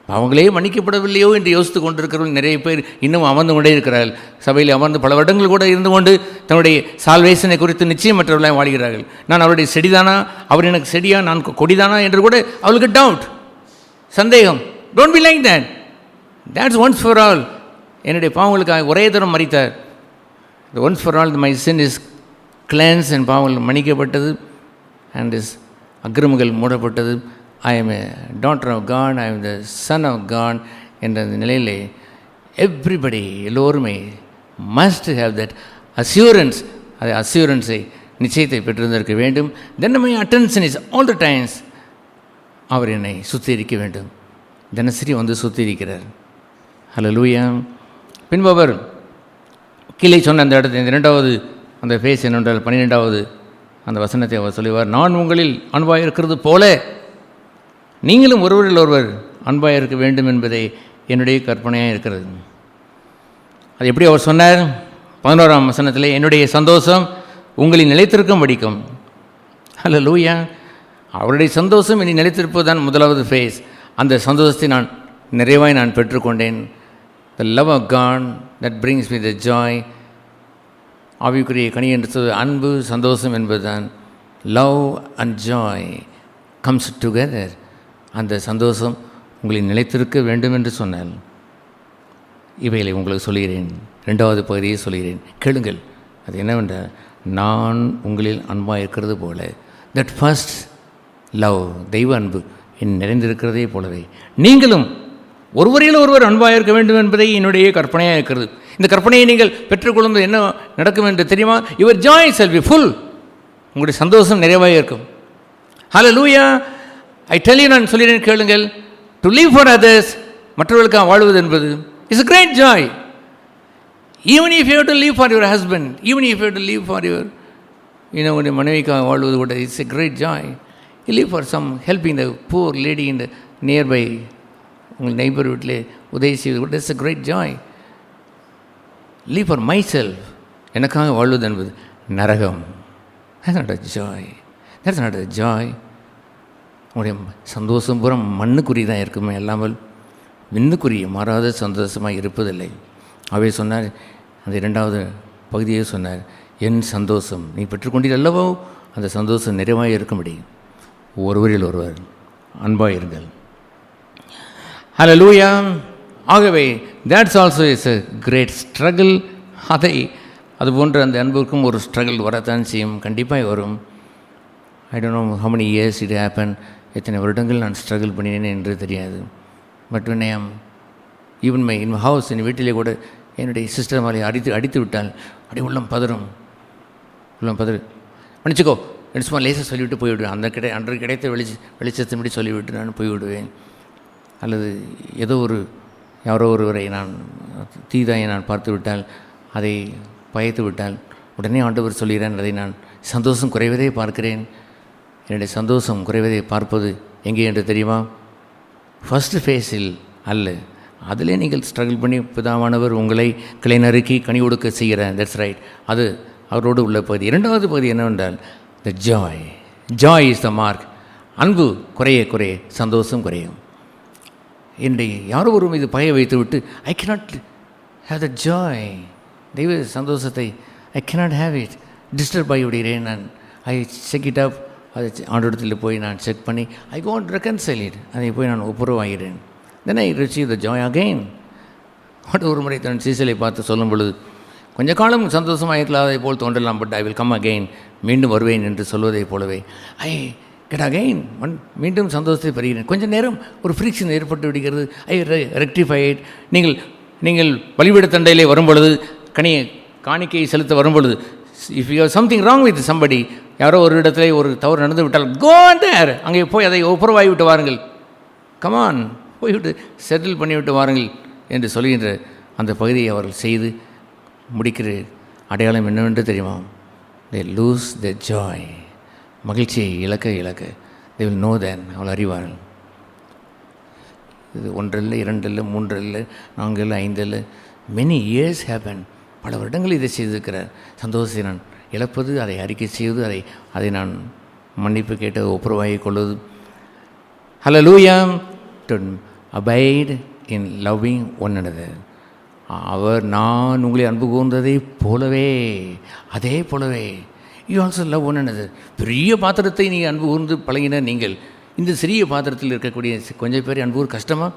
பாவங்களே மன்னிக்கப்படவில்லையோ என்று யோசித்து கொண்டிருக்கிறவர்கள் நிறைய பேர் இன்னும் அமர்ந்து கொண்டே இருக்கிறார்கள். சபையில் அமர்ந்து பல வருடங்கள் கூட இருந்து கொண்டு தன்னுடைய சால்வேஷனை குறித்து நிச்சயமற்றவர்களாக வாழ்கிறார்கள். நான் அவருடைய செடிதானா, அவர் எனக்கு செடியா, நான் கொடிதானா என்று கூட அவளுக்கு டவுட், சந்தேகம். Don't be like that. That's once for all. என்னுடைய பாவங்களுக்காக ஒரே தரம் மரித்தார். Once for all my sin is cleanse. என் பாவங்கள் மன்னிக்கப்பட்டது அண்ட் இஸ் அக்கிரமங்கள் மூடப்பட்டது. I am a daughter of God, I am the son of God என்ற அந்த நிலையிலே எவ்ரிபடி எல்லோருமே மஸ்ட் ஹேவ் தட் அஸ்யூரன்ஸ். அது அஸ்யூரன்ஸை, நிச்சயத்தை பெற்றிருந்திருக்க வேண்டும். Then my attention is all the times. அவர் என்னை சுத்திகரிக்க வேண்டும். தினசரி வந்து சுத்திகரிக்கிறார். ஹல்லேலூயா. பின்பு அவர் கீழே சொன்ன அந்த இடத்துல 2வது அந்த ஃபேஸ் என்னென்றால் 12வது அந்த வசனத்தை அவர் சொல்லுவார், நான் உங்களில் அன்பாக இருக்கிறது போல நீங்களும் ஒருவரில் ஒருவர் அன்பாக இருக்க வேண்டும் என்பதை என்னுடைய கற்பனையாக இருக்கிறது. அது எப்படி அவர் சொன்னார்? 11ஆம் வசனத்தில், என்னுடைய சந்தோஷம் உங்களில் நிலைத்திருக்கும் படிக்கும். ஹல்லேலூயா. அவருடைய சந்தோஷம் இனி நிலைத்திருப்பது தான் முதலாவது ஃபேஸ். அந்த சந்தோஷத்தை நிறைவாய் நான் பெற்றுக்கொண்டேன். The love of God that brings me the joy. ஆவிக்குரிய கனி என்று சொல்வது அன்பு, சந்தோஷம் என்பதுதான். Love and joy comes together. அந்த சந்தோஷம் உங்களை நிலைத்திருக்க வேண்டும் என்று சொன்னால் இவைகளை உங்களுக்கு சொல்கிறேன். 2வது பகுதியை சொல்கிறேன், கேளுங்கள். அது என்னவென்றால், நான் உங்களில் அன்பாக இருக்கிறது போல. தட் ஃபர்ஸ்ட் லவ், தெய்வ அன்பு நிறைந்திருக்கிறதே போலவே நீங்களும் ஒருவரையில் ஒருவர் அன்பாக இருக்க வேண்டும் என்பதை என்னுடைய கற்பனையாக இருக்கிறது. இந்த கற்பனையை நீங்கள் பெற்றுக்கொள்ளும்போது என்ன நடக்கும் என்று தெரியுமா? Your Joy shall be full. உங்களுடைய சந்தோஷம் நிறைவாக இருக்கும். ஹல்லேலூயா. ஐ டெல் யூ, நான் சொல்லிடுறேன், கேளுங்கள். டு லிவ் ஃபார் அதர்ஸ், மற்றவர்களுக்காக வாழ்வது என்பது is a great joy. Even if you have to live for your husband, even if you have to live for your உங்களுடைய மனைவிக்காக வாழ்வது கூட it's a great joy. You live for some helping the poor lady in the nearby, உங்கள் neighbour வீட்டில் உதவி செய்வது கூட it's a great joy. Live for myself, எனக்காக வாழ்வது என்பது நரகம். That's not a joy. That's not a joy. உங்களுடைய சந்தோஷம் பூரா மண்ணுக்குறி தான் இருக்குமே, அல்லாமல் விண்ணுக்குரிய மாறாத சந்தோஷமாக இருப்பதில்லை. அவை சொன்னார், அந்த 2வது பகுதியே சொன்னார், என் சந்தோஷம் நீ பெற்றுக்கொண்டீர் அல்லவோ, அந்த சந்தோஷம் நிறைவாக இருக்கும்படி ஒருவரில் ஒருவர் அன்பாக இருங்கள். ஹல்லேலூயா. ஆகவே that's also is a great struggle. அதுபோன்ற அந்த அன்புக்கும் ஒரு ஸ்ட்ரகிள் வரத்தான் செய்யும், கண்டிப்பாக வரும். ஐ don't no how many years it happened. எத்தனை வருடங்கள் நான் ஸ்ட்ரகிள் பண்ணினேன் என்று தெரியாது. But when I am even in my house, என் வீட்டிலே கூட என்னுடைய சிஸ்டர் மாதிரி அடித்து விட்டால் அப்படி உள்ளம் பதறும். மன்னிச்சுக்கோ என்று சும்மா லேசாக சொல்லிவிட்டு போய்விடுவேன். அன்று கிடைத்த வெளிச்சத்தின்படி சொல்லிவிட்டு நான் போய்விடுவேன். அல்லது ஏதோ யாரோ ஒருவரை நான் தீதாயை நான் பார்த்து விட்டால், அதை பயத்து விட்டால் உடனே ஆண்டவர் சொல்கிறேன், அதை நான் சந்தோஷம் குறைவதை பார்க்கிறேன். என்னுடைய சந்தோஷம் குறைவதை பார்ப்பது எங்கே என்று தெரியுமா? ஃபஸ்ட்டு ஃபேஸில் அல்ல, அதிலே நீங்கள் ஸ்ட்ரகிள் பண்ணி பிதாவானவர் உங்களை கிளை நறுக்கி கனி கொடுக்க செய்கிறார். That's right. அது அவரோடு உள்ள பகுதி. 2வது பகுதி என்னவென்றால், the joy. Joy is the mark. அன்பு குறைய குறைய சந்தோஷம் குறையும். என்னுடைய யாரோ ஒரு மீது பகையை வைத்து விட்டு I cannot have the joy, தெய்வ சந்தோஷத்தை I cannot have it, disturb ஆகி விடுகிறேன். நான் ஐ செக் இட் அப், அதை ஆண்டோடத்தில் போய் நான் செக் பண்ணி ஐ கோண்ட் ரெக்கன்சைல் இட், அதை போய் நான் ஒப்புரவாகிறேன். Then I receive the joy again. ஒரு முறை தன் சீசலை பார்த்து சொல்லும் பொழுது, கொஞ்ச காலம் சந்தோஷமாக இருக்கலாதை போல் தோன்றலாம், but I will come again, மீண்டும் வருவேன் என்று சொல்வதைப் போலவே ஐ கெட் அகெயின், மீண்டும் சந்தோஷத்தை பெறுகிறேன். கொஞ்சம் நேரம் ஒரு ஃப்ரிக்ஷன் ஏற்பட்டு விடுகிறது, ஐ ரெக்டிஃபை இட். நீங்கள் பலிபீட தண்டையிலே வரும்பொழுது, காணிக்கையை செலுத்த வரும்பொழுது, if you have something wrong with somebody, யாரோ ஒரு இடத்துல ஒரு தவறு நடந்து விட்டால் கோ தேர், அங்கே போய் அதை ஒப்புரவாகி விட்டு வாருங்கள், கமான் போய்விட்டு செட்டில் பண்ணிவிட்டு வாருங்கள் என்று சொல்கின்ற அந்த பகுதியை அவர்கள் செய்து முடிக்கிற அடையாளம் என்னவென்று தெரியுமா? தே லூஸ் த ஜாய். மகிழ்ச்சியை இழக்க இழக்க தே வில் நோ தேன், அவள் அறிவார்கள். இது 1 இல்லை 2 இல்லை 3 இல்லை 4 இல்லை 5 இல்லை, மெனி இயர்ஸ் ஹேப்பன். பல வருடங்கள் இதை செய்திருக்கிறார். சந்தோஷத்தை நான் இழப்பது, அதை அறிக்கை செய்வது, அதை நான் மன்னிப்பு கேட்டு ஒப்புரவாகிக் கொள்வது. Hallelujah. To abide in loving one another. அவர் நான் உங்களை அன்பு கூர்ந்ததை போலவே, அதே போலவே you also love one another. பெரிய பாத்திரத்தை நீங்கள் அன்பு கூர்ந்து பழகின நீங்கள் இந்த சிறிய பாத்திரத்தில் இருக்கக்கூடிய கொஞ்சம் பேர் அன்பு கூர் கஷ்டமா?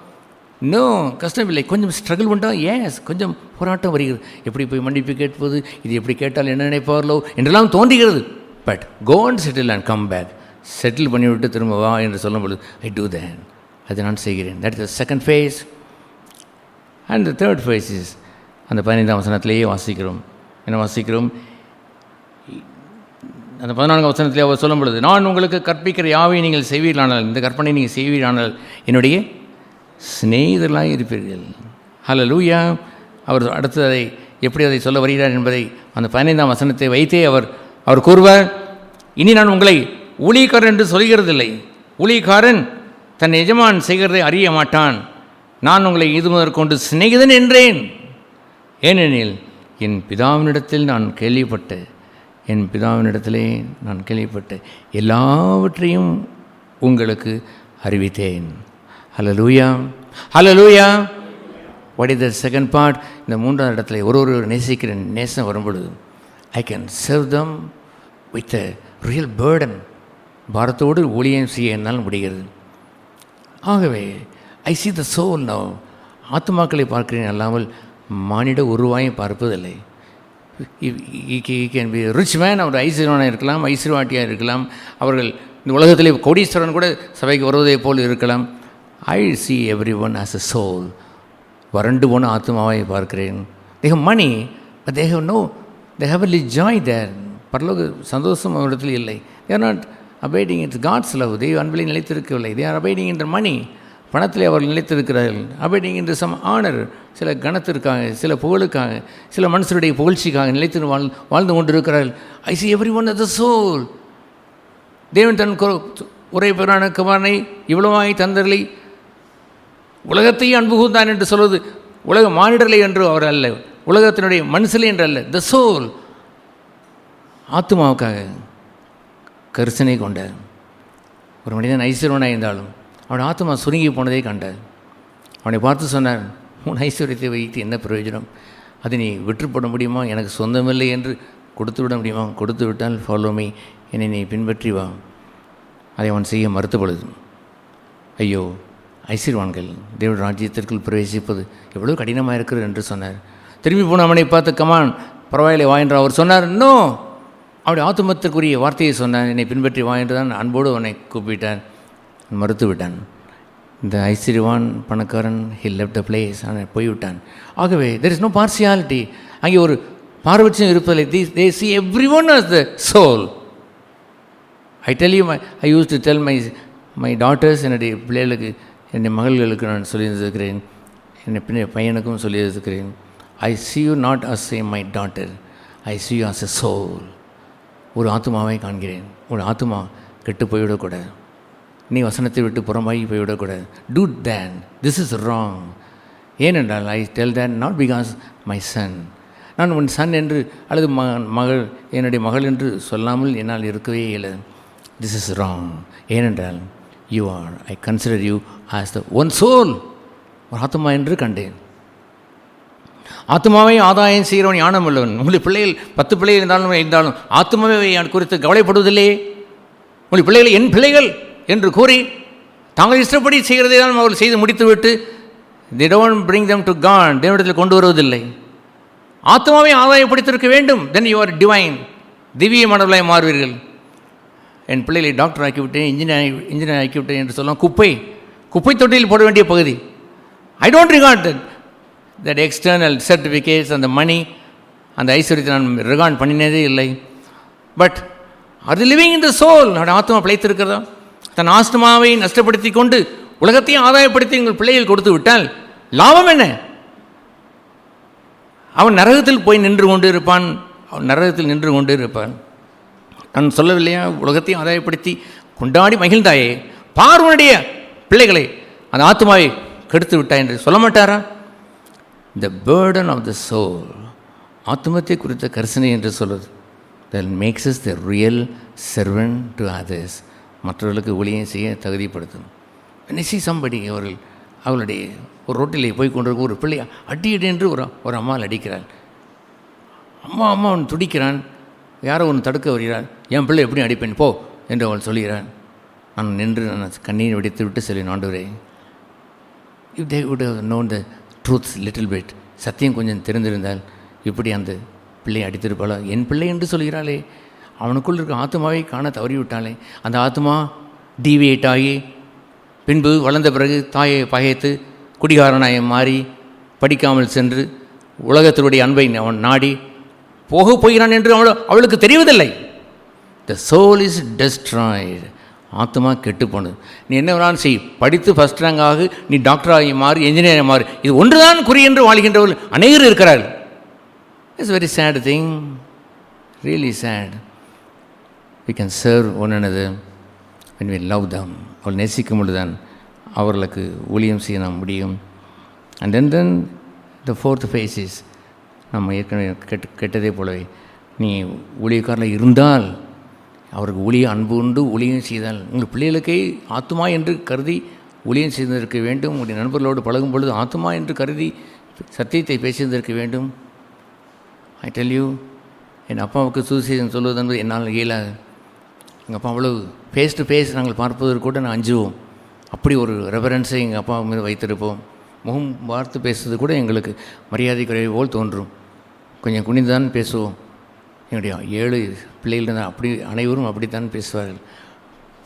நோ, கஷ்டம் இல்லை. கொஞ்சம் ஸ்ட்ரகிள் உண்டா? ஏஸ், கொஞ்சம் போராட்டம் வருகிறது. எப்படி போய் மன்னிப்பு கேட்பது, இது எப்படி கேட்டால் என்ன நினைப்பார்களோ என்றெல்லாம் தோன்றுகிறது. But go and settle and come back. Settle பண்ணிவிட்டு திரும்ப வா என்று சொல்லும்பொழுது ஐ டூ தேன், அதை நான் செய்கிறேன். That is the second phase. And the third face is அந்த 15ஆம் வசனத்திலேயே வாசிக்கிறோம். என்ன வாசிக்கிறோம்? அந்த 14ஆம் வசனத்திலே அவர் சொல்லும் பொழுது, நான் உங்களுக்கு கற்பிக்கிற யாவை நீங்கள் செய்வீர்களானால், இந்த கற்பனை நீங்கள் செய்வீர்களானால் என்னுடைய சிநேகிதர்களாக இருப்பீர்கள். ஹல்லேலூயா. அவர் அடுத்ததை எப்படி அதை சொல்ல வருகிறார் என்பதை அந்த 15ஆம் வசனத்தை வைத்தே அவர் கூறுவார். இனி நான் உங்களை ஊழியக்காரன் என்று சொல்கிறதில்லை. ஊழியக்காரன் தன் எஜமான் செய்கிறதை அறிய மாட்டான். நான் உங்களை இது முதற்கொண்டு சிநேகிதன் என்றேன். ஏனெனில் என் பிதாவினிடத்தில் நான் கேள்விப்பட்ட எல்லாவற்றையும் உங்களுக்கு அறிவித்தேன். Hallelujah, hallelujah. What is the second part? இந்த 3ஆவது இடத்துல ஒரு நேசிக்கிற நேசம் வரும்பொழுது I can serve them with a real burden. பாரத்தோடு ஊழியம் செய்ய என்னால் முடிகிறது. ஆகவே I see the soul now. ஆத்மாக்களை பார்க்கிறேன் அல்லாமல் மானிட உருவாயம் பார்ப்பதில்லை. கேன் பி ரிச் மேன், அவர் ஐஸ்வர்யவானாக இருக்கலாம், ஐஸ்வர்யவாட்டியாக இருக்கலாம், அவர்கள் இந்த உலகத்திலே கோடீஸ்வரன் கூட சபைக்கு வருவதை போல் இருக்கலாம். I see every one as a soul. வறண்டு போன ஆத்மாவை பார்க்கிறேன். They have money but they have no, they have a joy there. பரலோக சந்தோஷம் அவரிடத்தில் இல்லை. They are not abiding it's God's love. தெய்வ அன்பிலே நிலைத்திருக்கவில்லை. They are abiding in the money. பணத்திலே அவர்கள் நிலைத்திருக்கிறார்கள். Abiding in the some honour. சில கணத்திற்காக, சில புகழுக்காக, சில மனுஷருடைய புகழ்ச்சிக்காக நிலைத்து வாழ்ந்து கொண்டு இருக்கிறார்கள். I see every one as a soul. தேவன் தன் உரை பெறான குமாரனை இவ்வளவாய் தந்தர்களை உலகத்தையும் அன்பு கூர்ந்தான் என்று சொல்வது உலக மானிடர்களை என்று அவர் அல்ல, உலகத்தினுடைய மனுஷலை என்று அல்ல, த சோல். ஆத்மாவுக்காக கரிசனை கொண்டார். ஒரு மனிதன் ஐஸ்வர்யனாக இருந்தாலும் அவன் ஆத்மா சுருங்கி போனதை கண்டார். அவனை பார்த்து சொன்னார், உன் ஐஸ்வர்யத்தை வைத்து என்ன பிரயோஜனம்? அதை நீ விற்றுப்பட முடியுமா? எனக்கு சொந்தமில்லை என்று கொடுத்து விட முடியுமா? கொடுத்து விட்டால் ஃபாலோ மீ, என்னை நீ பின்பற்றி வா. அதை அவன் செய்ய மறுத்த பொழுது, ஐயோ ஐஸ்வர்யவான்கள் தேவ ராஜ்யத்திற்குள் பிரவேசிப்பது எவ்வளோ கடினமாக இருக்கிறது என்று சொன்னார். திரும்பி போன அவனை பார்த்து, கமான் பரவாயில்லை வா என்று அவர் சொன்னார். நோ, அவருடைய ஆத்மத்திற்குரிய வார்த்தையை சொன்னார், என்னை பின்பற்றி வா என்று தான் அன்போடு அவனை கூப்பிட்டார். மறுத்து விட்டான். இந்த ஐஸ்வர்யவான் பணக்காரன் ஹி லெஃப்ட் த பிளேஸ், அவன் போய்விட்டான். ஆகவே தெர் இஸ் நோ பார்சியாலிட்டி. அங்கே ஒரு பாரபட்சம் இருப்பதில்லை. They see every one as the soul. I tell you, I use to tell my daughters, என்னுடைய பிள்ளைகளுக்கு, என்னுடைய மகள்களுக்கு நான் சொல்லியிருக்கிறேன், என்னுடைய பையனுக்கும் சொல்லியிருக்கிறேன், I see you not as a my daughter, I see you as a soul. ஒரு ஆத்மாவை காண்கிறேன். ஒரு ஆத்மா கெட்டு போய்விடக்கூடாது. நீ வசனத்தை விட்டு புறமாகி போய்விடக்கூடாது. Do then, this is wrong. ஏனென்றால் I tell that not because my son, நான் உன் சன் என்று அல்லது மகள் என்னுடைய மகள் என்று சொல்லாமல் என்னால் இருக்கவே இல்லை. This is wrong. ஏனென்றால் you are, I consider you as the one soul, ஒரு ஆத்மா என்று கண்டேன். ஆத்மாவை ஆதாயம் செய்கிறவன் ஞானம் உள்ளவன். உங்களுடைய பிள்ளைகள் 10 பிள்ளைகள் இருந்தாலும் ஆத்மாவை குறித்து கவலைப்படுவதில்லையே. உங்களுடைய பிள்ளைகள் என் பிள்ளைகள் என்று கூறி தாங்கள் இஷ்டப்படி செய்கிறதை தான் அவர்கள் செய்து முடித்துவிட்டு they don't bring them to God, தேவனிடத்தில் கொண்டு வருவதில்லை. ஆத்மாவை ஆதாயப்படுத்தியிருக்க வேண்டும். then you are divine, திவ்யமானவர்களாய் மாறுவீர்கள். என் பிள்ளைகளை டாக்டர் ஆக்கிவிட்டேன், இன்ஜினியர் ஆக்கிவிட்டேன் என்று சொல்லலாம். குப்பை தொட்டியில் போட வேண்டிய பகுதி. I don't regard that external certificates அந்த மணி, அந்த ஐஸ்வர்யத்தை நான் ரிகார்ட் பண்ணினதே இல்லை. பட் அது லிவிங் இன் த சோல். என்னுடைய ஆத்மா பிழைத்திருக்கிறதா? தன் ஆத்மாவை நஷ்டப்படுத்தி கொண்டு உலகத்தையும் ஆதாயப்படுத்தி உங்கள் பிள்ளைகள் கொடுத்து விட்டால் லாபம் என்ன? அவன் நரகத்தில் போய் நின்று கொண்டு இருப்பான். நான் சொல்லவில்லையா, உலகத்தையும் ஆதாயப்படுத்தி கொண்டாடி மகிழ்ந்தாயே, பார்வனுடைய பிள்ளைகளை அந்த ஆத்மாவை கெடுத்து விட்டாய் என்று சொல்ல மாட்டாரா? The burden of the soul, ஆத்மத்தை குறித்த கரிசனை என்று சொல்வது, that makes us the real servant to others, மற்றவர்களுக்கு ஊழியம் செய்ய தகுதிப்படுத்தும். when you see somebody, அவர்களுடைய ஒரு ரோட்டிலே போய் கொண்டிருக்க ஒரு பிள்ளை அடி என்று ஒரு அம்மாள் அடிக்கிறாள். அம்மா அவன் துடிக்கிறான். யாரோ ஒன்று தடுக்க வருகிறாள். என் பிள்ளை எப்படி அடிப்பேன் போ என்று அவள் சொல்கிறான். நான் கண்ணீர் வெடித்து விட்டு சொல்லினேன், ஆண்டவரே, if they would have known the truth little bit, சத்தியம் கொஞ்சம் தெரிந்திருந்தால் இப்படி அந்த பிள்ளையை அடித்திருப்பாளா? என் பிள்ளை என்று சொல்கிறாளே, அவனுக்குள் இருக்க ஆத்மாவை காண தவறிவிட்டாளே. அந்த ஆத்மா டீவியேட் ஆகி பின்பு வளர்ந்த பிறகு தாயை பகைத்து குடிகாரனாய் மாறி படிக்காமல் சென்று உலகத்தினுடைய அன்பை அவன் நாடி போகிறான் என்று அவளுக்கு தெரிவதில்லை. The soul is destroyed. ஆத்மா கெட்டு போனது. நீ என்ன வேணாலும் செய், படித்து ஃபஸ்ட் ரேங்க் ஆகு, நீ டாக்டராகி மாறு, என்ஜினியராக மாறு, இது ஒன்று தான் குறி என்று வாழ்கின்றவர்கள் அநேகர் இருக்கிறார்கள். It's very sad thing, really chat. we can serve one another when we love them. அவள் நேசிக்கும் பொழுது தான் அவர்களுக்கு ஊழியம் செய்ய நாம் முடியும். And then the fourth phase is, நம்ம ஏற்கனவே கெட்டதே போலவே, நீ ஊழியக்காரில் இருந்தால் அவருக்கு ஊழிய அன்பு உண்டு, ஊழியம் செய்தால் உங்கள் பிள்ளைகளுக்கே ஆத்மா என்று கருதி ஊழியம் செய்திருக்க வேண்டும். உங்களுடைய நண்பர்களோடு பழகும் பொழுது ஆத்மா என்று கருதி சத்தியத்தை பேசியிருந்திருக்க வேண்டும். ஐ டெல் யூ, என் அப்பாவுக்கு சுவிசேஷம் சொல்வது என்பது என்னால் இயலாது. எங்கள் அப்பா அவ்வளவு ஃபேஸ் டு ஃபேஸ் நாங்கள் பார்ப்பதற்கு கூட நான் அஞ்சுவோம். அப்படி ஒரு ரெஃபரன்ஸை எங்கள் அப்பா மீது வைத்திருப்போம். முகம் பார்த்து பேசுறது கூட எங்களுக்கு மரியாதை குறைவு போல் தோன்றும். கொஞ்சம் குனிந்துதான் பேசுவோம். என்னுடைய 7 பிள்ளைகள் இருந்தால் அப்படி அனைவரும் அப்படித்தான் பேசுவார்கள்.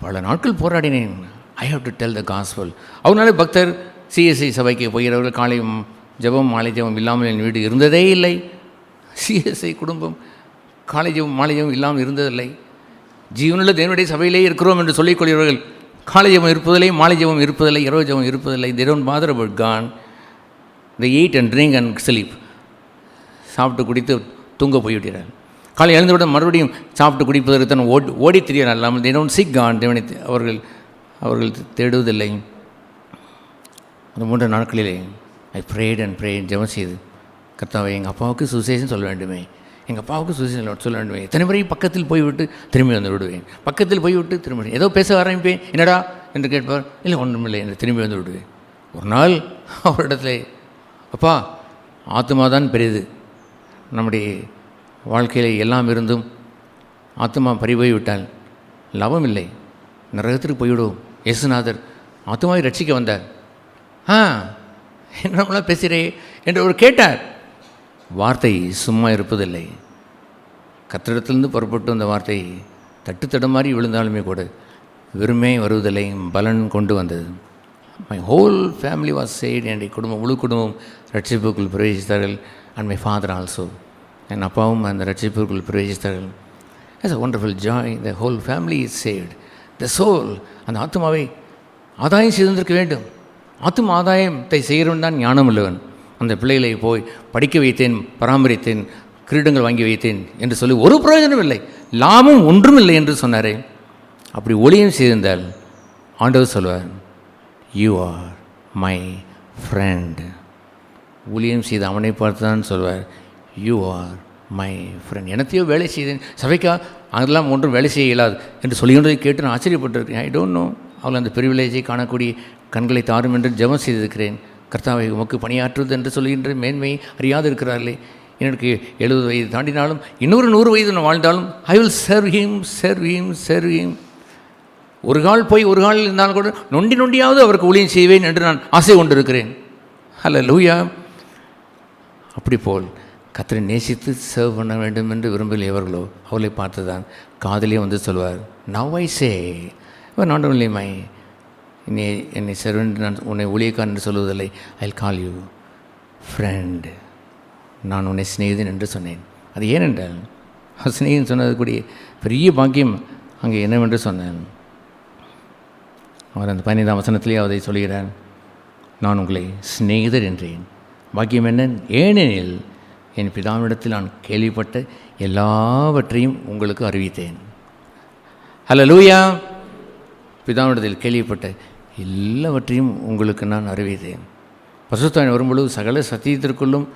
பல நாட்கள் போராடினேன். I have to tell the gospel. அவனால பக்தர் சிஎஸ்ஐ சபைக்கு போகிறவர்கள் காலை ஜபம் மாலை ஜபம் இல்லாமல் என் வீடு இருந்ததே இல்லை. சிஎஸ்ஐ குடும்பம் காலை ஜபம் மாலை ஜபம் இல்லாமல் இருந்ததில்லை. ஜீவனுள்ள தேவனுடைய சபையிலே இருக்கிறோம் என்று சொல்லிக்கொள்கிறவர்கள் காலை ஜபம் இருப்பதில்லை, மாலை ஜபம் இருப்பதில்லை, இரவு ஜபம் இருப்பதில்லை. they don't bother about God. they eat and drink and sleep. சாப்பிட்டு குடித்து தூங்க போய்விட்டார்கள். காலை எழுந்தவுடன் மறுபடியும் சாப்பிட்டு குடிப்பதற்கு தான் ஓடி திரியர் அல்லாமல் they don't seek God. தேவனை அவர்கள் தேடுவதில்லை. அந்த 3 நாட்களிலே ஐ prayed and prayed, ஜெபம் செய்து, கர்த்தாவே, எங்கள் அப்பாவுக்கு சுவிசேஷம் சொல்ல வேண்டுமே, எங்கள் அப்பாவுக்கு சுவிசேஷம் சொல்ல வேண்டுமே. எத்தனை முறை பக்கத்தில் போய்விட்டு திரும்பி வந்து விடுவேன், பக்கத்தில் போய்விட்டு திரும்பி ஏதோ பேச ஆரம்பிப்பேன். என்னடா என்று கேட்பார். இல்லை ஒன்றுமில்லை என்று திரும்பி வந்து விடுவேன். ஒரு நாள் அவரிடத்துல, அப்பா, ஆத்மா தான் பெரியது, நம்முடைய வாழ்க்கையில் எல்லாம் இருந்தும் ஆத்மா பறிபோய் விட்டால் லாபம் இல்லை, நரகத்திற்கு போய்விடுவோம். இயேசுநாதர் ஆத்மாவை ரட்சிக்க வந்தார். என்னமெல்லாம் பேசுகிறே என்று அவர் கேட்டார். வார்த்தை சும்மா இருப்பதில்லை. கத்திடத்திலிருந்து புறப்பட்டு அந்த வார்த்தை தட்டுத்தடம் விழுந்தாலுமே கூட வெறுமே வருவதில்லை, பலன் கொண்டு வந்தது. My whole family was saved. என்னுடைய குடும்பம், முழு குடும்பம் ரட்சிப்புக்குள் பிரவேசித்தார்கள். அண்ட் மை ஃபாதர் ஆல்சோ, என் அப்பாவும் அந்த ரட்சிப்புக்குள் பிரவேசித்தார்கள். It's a wonderful joy. The whole family is saved. The soul, அந்த ஆத்மாவை ஆதாயம் செய்திருக்க வேண்டும். ஆத்மா ஆதாயத்தை செய்கிறவன் தான் ஞானம் உள்ளவன். அந்த பிள்ளைகளை போய் படிக்க வைத்தேன், பராமரித்தேன், கிரீடங்கள் வாங்கி வைத்தேன் என்று சொல்லி ஒரு பிரயோஜனம் இல்லை, லாபம் ஒன்றும் இல்லை என்று சொன்னாரே. அப்படி ஊழியம் செய்திருந்தால் ஆண்டவர் சொல்வார், யூ ஆர் மை ஃப்ரெண்ட். ஊழியம் செய்து அவனை பார்த்து தான் சொல்வார், யூ ஆர் மை ஃப்ரெண்ட். எனத்தையோ வேலை செய்தேன், சபைக்கா அதெல்லாம் ஒன்றும் வேலை செய்ய இயலாது என்று சொல்லிக்கொண்டதை கேட்டு நான் ஆச்சரியப்பட்டிருக்கேன். ஐ டோன்ட் நோ. அவள் அந்த ப்ரிவிலேஜை காணக்கூடிய கண்களை தாரும் என்று ஜெபம் செய்திருக்கிறேன். கர்த்தாவை உமக்கு பணியாற்றுவது என்று சொல்கின்ற மேன்மை அறியாது இருக்கிறார்களே. எனக்கு 70 வயது தாண்டினாலும் இன்னொரு 100 வயது நான் வாழ்ந்தாலும் ஐ வில் சர்வ் ஹிம். ஒரு கால் போய் ஒரு கால் இருந்தாலும் கூட நொண்டியாவது அவருக்கு ஊழியம் செய்வேன் என்று நான் ஆசை கொண்டிருக்கிறேன். ஹல்லேலூயா. அப்படி போல் கர்த்தரை நேசித்து சர்வ் பண்ண வேண்டும் என்று விரும்பலையவர்களோ அவளை பார்த்து தான் காதலே வந்து சொல்வார், now I say not only my என்னை சர்வெண்ட், நான் உன்னை ஊழியக்காரன் என்று சொல்வதில்லை, ஐ கால் யூ ஃப்ரெண்ட். நான் உன்னை சிநேகிதன் என்று சொன்னேன். அது ஏனென்றால் சிநேகிதன் சொன்னது கூடிய பெரிய பாக்கியம் அங்கே என்னவென்று சொன்னேன். அவர் அந்த 15ஆம் வசனத்திலே அதை சொல்கிறார், நான் உங்களை சிநேகிதர் என்றேன். பாக்கியம் என்ன? ஏனெனில் என் பிதாவிடத்தில் நான் கேள்விப்பட்ட எல்லாவற்றையும் உங்களுக்கு அறிவித்தேன். ஹல்லேலூயா. பிதாவிடத்தில் கேள்விப்பட்ட எல்லாவற்றையும் உங்களுக்கு நான் அறிவித்தேன். பரிசுத்தவான் வரும்பொழுது சகல சத்தியத்திற்குள்ளும்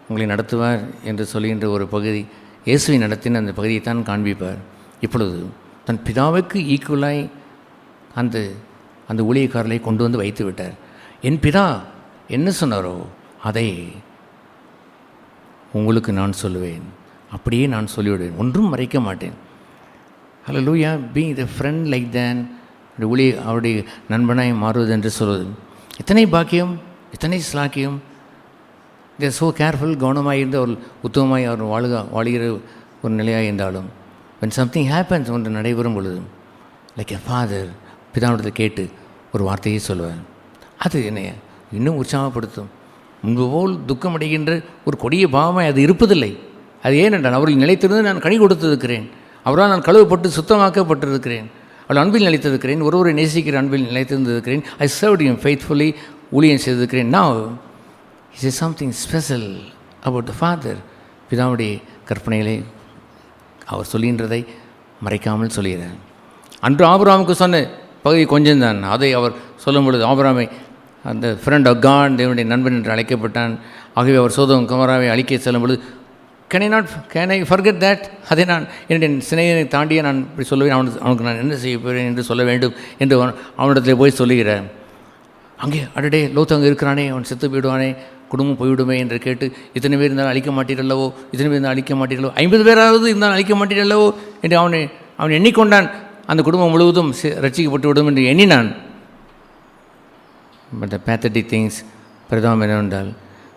உங்களை நடத்துவார் என்று சொல்கின்ற ஒரு பகுதி, இயேசுவை நடத்தின அந்த பகுதியை தான் காண்பிப்பார். இப்பொழுது தன் பிதாவுக்கு ஈக்குவலாய் அந்த ஊழியக்காரரை கொண்டு வந்து வைத்து விட்டார். என் பிதா என்ன சொன்னாரோ அதை உங்களுக்கு நான் சொல்லுவேன், அப்படியே நான் சொல்லிவிடுவேன், ஒன்றும் மறைக்க மாட்டேன். ஹல்லேலூயா. பீயிங் த ஃப்ரெண்ட் லைக் தேன், அவருடைய நண்பனாய் மாறுவது என்று சொல்வது எத்தனை பாக்கியம், எத்தனை ஸ்லாக்கியம். தே ஸோ கேர்ஃபுல். கவனமாக இருந்து அவர் உத்தமமாய் அவர் வாழுகிற ஒரு நிலையாக இருந்தாலும் when something happens, ஒன்று நடைபெறும் பொழுது லைக் எ ஃபாதர் பிதாவிடத்தை கேட்டு ஒரு வார்த்தையை சொல்லுவார். அது என்னை இன்னும் உற்சாகப்படுத்தும். முன்பு போல் துக்கம் அடைகின்ற ஒரு கொடிய பாவமாய் அது இருப்பதில்லை. அது ஏனென்றால் அவர்கள் நிலைத்திருந்து நான் கனி கொடுத்திருக்கிறேன், அவரால் நான் கழுவப்பட்டு சுத்தமாக்கப்பட்டிருக்கிறேன், அவள் அன்பில் நிலைத்திருக்கிறேன், ஒருவரை நேசிக்கிற அன்பில் நிலைத்திருந்திருக்கிறேன். ஐ சர்வ்ட் ஹிம் ஃபெய்த்ஃபுல்லி, ஊழியம் செய்திருக்கிறேன். Now is is something special about the Father. பிதாவுடைய கற்பனைகளை அவர் சொல்கின்றதை மறைக்காமல் சொல்கிறார். அன்று ஆபிரகாமுக்கு சொன்ன பகுதி கொஞ்சம்தான். அதை அவர் சொல்லும் பொழுது ஆபிரகாமை அந்த ஃப்ரெண்ட் ஆஃப் காட், தேவனுடைய நண்பன் என்று அழைக்கப்பட்டான். ஆகவே அவர் சோதோம் குமாராவை அழிக்க செல்லும் பொழுது கேன் ஐ ஃபர்கெட் தட், அதை நான் என்னுடைய சிநேகிதனை தாண்டியே நான் இப்படி சொல்லுவேன், அவனுக்கு நான் என்ன செய்ய போகிறேன் என்று சொல்ல வேண்டும் என்று அவனிடத்தில் போய் சொல்லுகிறேன். அங்கே அடடே லோத்து அங்கே இருக்கிறானே, அவன் செத்து போயிடுவானே, குடும்பம் போய்விடுமே என்று கேட்டு, இத்தனை பேர் இருந்தாலும் அழிக்க மாட்டீரல்லவோ, இத்தனை பேர் இருந்தாலும் அழிக்க மாட்டீரல்லவோ, 50 பேராவது இருந்தாலும் அழிக்க மாட்டீரல்லவோ என்று அவன் எண்ணிக்கொண்டான். அந்த குடும்பம் முழுவதும் ரட்சிக்கப்பட்டு விடும் என்று எண்ணினான். பட் த பேத்தட்டிக் திங்ஸ் பிரதாம் என்னவென்றால்,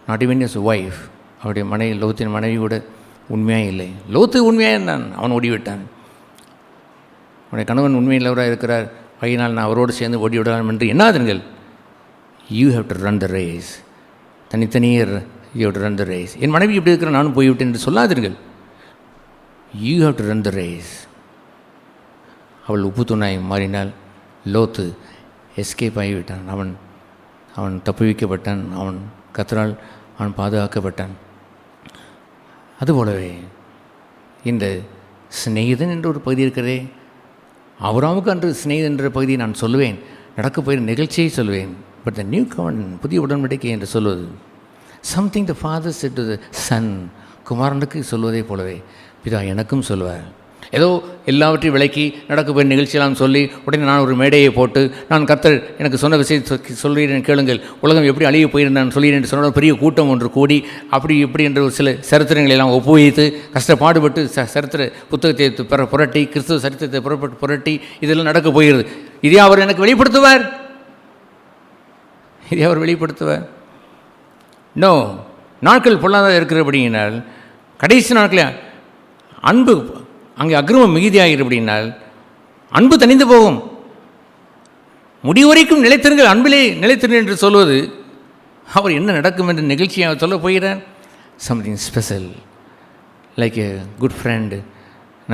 நாட் ஈவன் இஸ் ஒய்ஃப், அவருடைய மனைவி லோத்தின் மனைவி கூட உண்மையாக இல்லை. லோத்து உண்மையாக இருந்தான், அவன் ஓடிவிட்டான். அவனுடைய கணவன் உண்மையில்லவராக இருக்கிறார், வகையினால் நான் அவரோடு சேர்ந்து ஓடிவிடலாம் என்று எண்ணாதீர்கள். You have to run the race. தனித்தனியே you have to run the race. என் மனைவி இப்படி இருக்கிற நானும் போய்விட்டேன் என்று சொல்லாதீர்கள். You have to run the race. அவள் உப்பு துணாய் மாறினால் லோத்து எஸ்கேப் ஆகிவிட்டான். அவன் தப்புவிக்கப்பட்டான். அவன் கர்த்தரால் அவன் பாதுகாக்கப்பட்டான். அதுபோலவே இந்த சிநேகிதன் என்ற ஒரு பகுதி இருக்கிறதே, ஆபிரகாமுக்கு அன்று சிநேகிதன் என்ற பகுதியை நான் சொல்லுவேன், நடக்கப் போகிற நிகழ்ச்சியை சொல்லுவேன். பட் த நியூ கவர்னன்ட், புதிய உடன்படிக்கை என்று சொல்வது, something the father said to the son, குமாரனுக்கு சொல்வதை போலவே பிதா எனக்கும் சொல்வார். ஏதோ எல்லாவற்றையும் விளக்கி நடக்க போய் நிகழ்ச்சியெல்லாம் சொல்லி உடனே நான் ஒரு மேடையை போட்டு, நான் கர்த்தர் எனக்கு சொன்ன விஷயத்தை சொல்கிறேன் கேளுங்கள், உலகம் எப்படி அழிய போயிருந்தான் சொல்கிறேன் என்று சொன்ன பெரிய கூட்டம் ஒன்று கூடி அப்படி இப்படி என்ற ஒரு சில சரித்திரங்களை எல்லாம் ஒப்புவித்து கஷ்டப்பாடுபட்டு சரித்திர புத்தகத்தை புரட்டி, கிறிஸ்துவ சரித்திரத்தை புரட்டி இதெல்லாம் நடக்கப் போகிறது. இதே அவர் எனக்கு வெளிப்படுத்துவார், இதே அவர் வெளிப்படுத்துவார். நோ, நாட்கள் பொல்லாத இருக்கிறபடியினால் கடைசி நாட்களில் அன்பு அங்கே அக்கிரமம் மிகுதியாகிறது. அப்படின்னால் அன்பு தனிந்து போகும். முடிவரைக்கும் நிலைத்திருங்கள், அன்பிலே நிலைத்திருங்கள் என்று சொல்வது அவர் என்ன நடக்கும் என்ற நிகழ்ச்சியை அவர் சொல்ல போகிறார். Something special, like a good friend,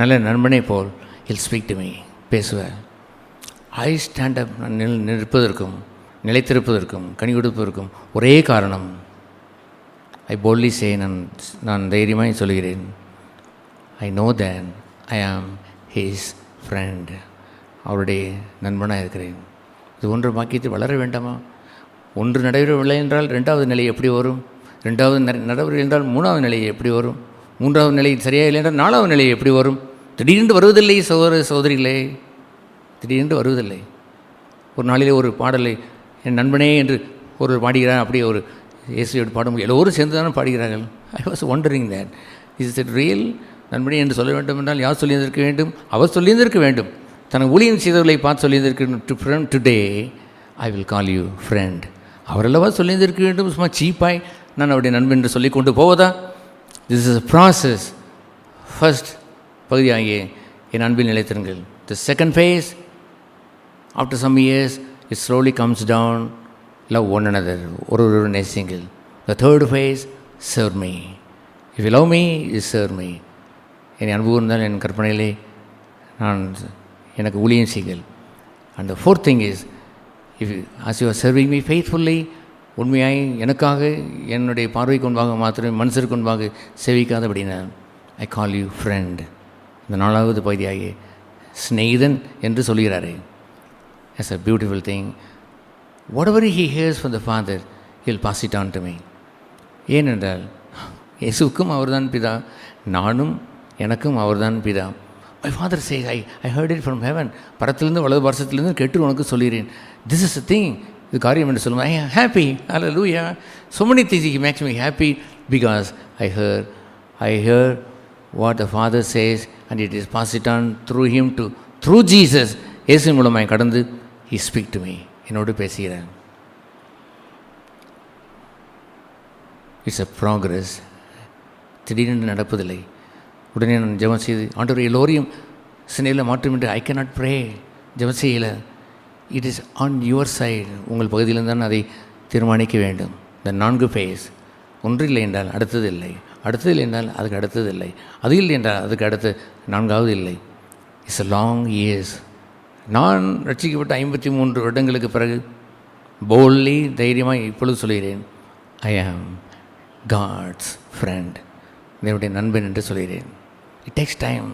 நல்ல நண்பனை போல் ஹில் ஸ்பீக் டு மீ, பேசுவார். ஐ ஸ்டாண்ட் அப், நான் நிற்பதற்கும் நிலைத்திருப்பதற்கும் கனி கொடுப்பதற்கும் ஒரே காரணம், ஐ போல்ட்லி சே, நான் தைரியமாக சொல்கிறேன், ஐ நோ தேன் ஐ ஆம் ஹிஸ் ஃப்ரெண்ட், அவருடைய நண்பனாக இருக்கிறேன். இது ஒன்று பாக்கியத்தில் வளர வேண்டாமா? ஒன்று நடைபெறவில்லை என்றால் ரெண்டாவது நிலை எப்படி வரும்? ரெண்டாவது நடவடிக்கை என்றால் மூணாவது நிலை எப்படி வரும்? மூன்றாவது நிலை சரியாக இல்லை என்றால் நாலாவது நிலை எப்படி வரும்? திடீரென்று வருவதில்லை சகோதர சகோதரிகளே, திடீரென்று வருவதில்லை. ஒரு நாளிலே ஒரு பாடலை என் நண்பனே என்று ஒருவர் பாடுகிறார். அப்படியே ஒரு இயேசுவோடு பாடும் எல்லோரும் சேர்ந்து தானே பாடுகிறார்கள். I was wondering that is it real? நண்பனே என்று சொல்ல வேண்டும் என்றால் யார் சொல்லியிருந்திருக்க வேண்டும்? அவர் சொல்லியிருந்திருக்க வேண்டும். தனக்கு ஊழியம் செய்தவர்களை பார்த்து சொல்லியிருந்திருக்க, today I will call you friend. அவரெல்லவா சொல்லியிருந்திருக்க வேண்டும்? சும்மா சீப்பாய் நான் அவருடைய நண்பன் என்று சொல்லி கொண்டு போவதா? This is a process. First பகுதியாகிய என் அன்பில் நிலைத்திருங்கள். The second phase, after some years it slowly comes down, love one another, ஒரு நேசிங்கள். The third phase, serve me. If you love me is serve me. என் அன்பு இருந்தால் என் கற்பனையிலே நான் எனக்கு ஊழியம் செய்கள். And the fourth thing is, if as you are serving me faithfully, உண்மையாய் எனக்காக என்னுடைய பார்வைக்கு முன்பாக மாத்திரமே மனுஷருக்கு முன்பாக சேவிக்காதபடினா ஐ கால் யூ ஃப்ரெண்ட். இந்த நாலாவது பகுதியாகிய ஸ்நேகிதன் என்று சொல்கிறாரே, as a beautiful thing. Whatever he hears from the Father, he'll pass it on to me. ஏனென்றால் இயேசுவுக்கும் அவர்தான் பிதா, நானும் எனக்கும் அவர்தான் பிதா. My father says, I heard it from heaven. பரத்திலிருந்து வலது வருஷத்திலிருந்து கேட்டு உனக்கு சொல்கிறேன். This is the thing. இது காரியம் என்று சொல்லுவேன். I am happy. Hallelujah. So many things he makes me happy because I hear what the Father says and it is passed it on through Jesus. இயேசு மூலமாய் கடந்து he speak to me. என்னோடு பேசுகிறார். It's a progress. திடீரென்று நடப்பதில்லை. உடனே நான் ஜெபம் செய்து ஆண்டவரை எல்லோரையும் சினையில் மாற்றும் என்று ஐ கேனாட் ப்ரே ஜெபம் செய்யலை. It is on your side. உங்கள் பகுதியிலிருந்து தான் அதை தீர்மானிக்க வேண்டும். இந்த 4 ஃபேஸ், ஒன்று இல்லை என்றால் அடுத்தது இல்லை, அடுத்தது இல்லை என்றால் அதுக்கு அடுத்தது இல்லை, அது இல்லை என்றால் அதுக்கு அடுத்து 4வது இல்லை. It's a long years. நான் ரட்சிக்கப்பட்ட 53 வருடங்களுக்கு பிறகு போல்ட்லி தைரியமாக இப்பொழுது சொல்கிறேன், ஐ ஆம் காட்ஸ் ஃப்ரெண்ட், என்னுடைய நண்பன் என்று சொல்கிறேன். It takes time.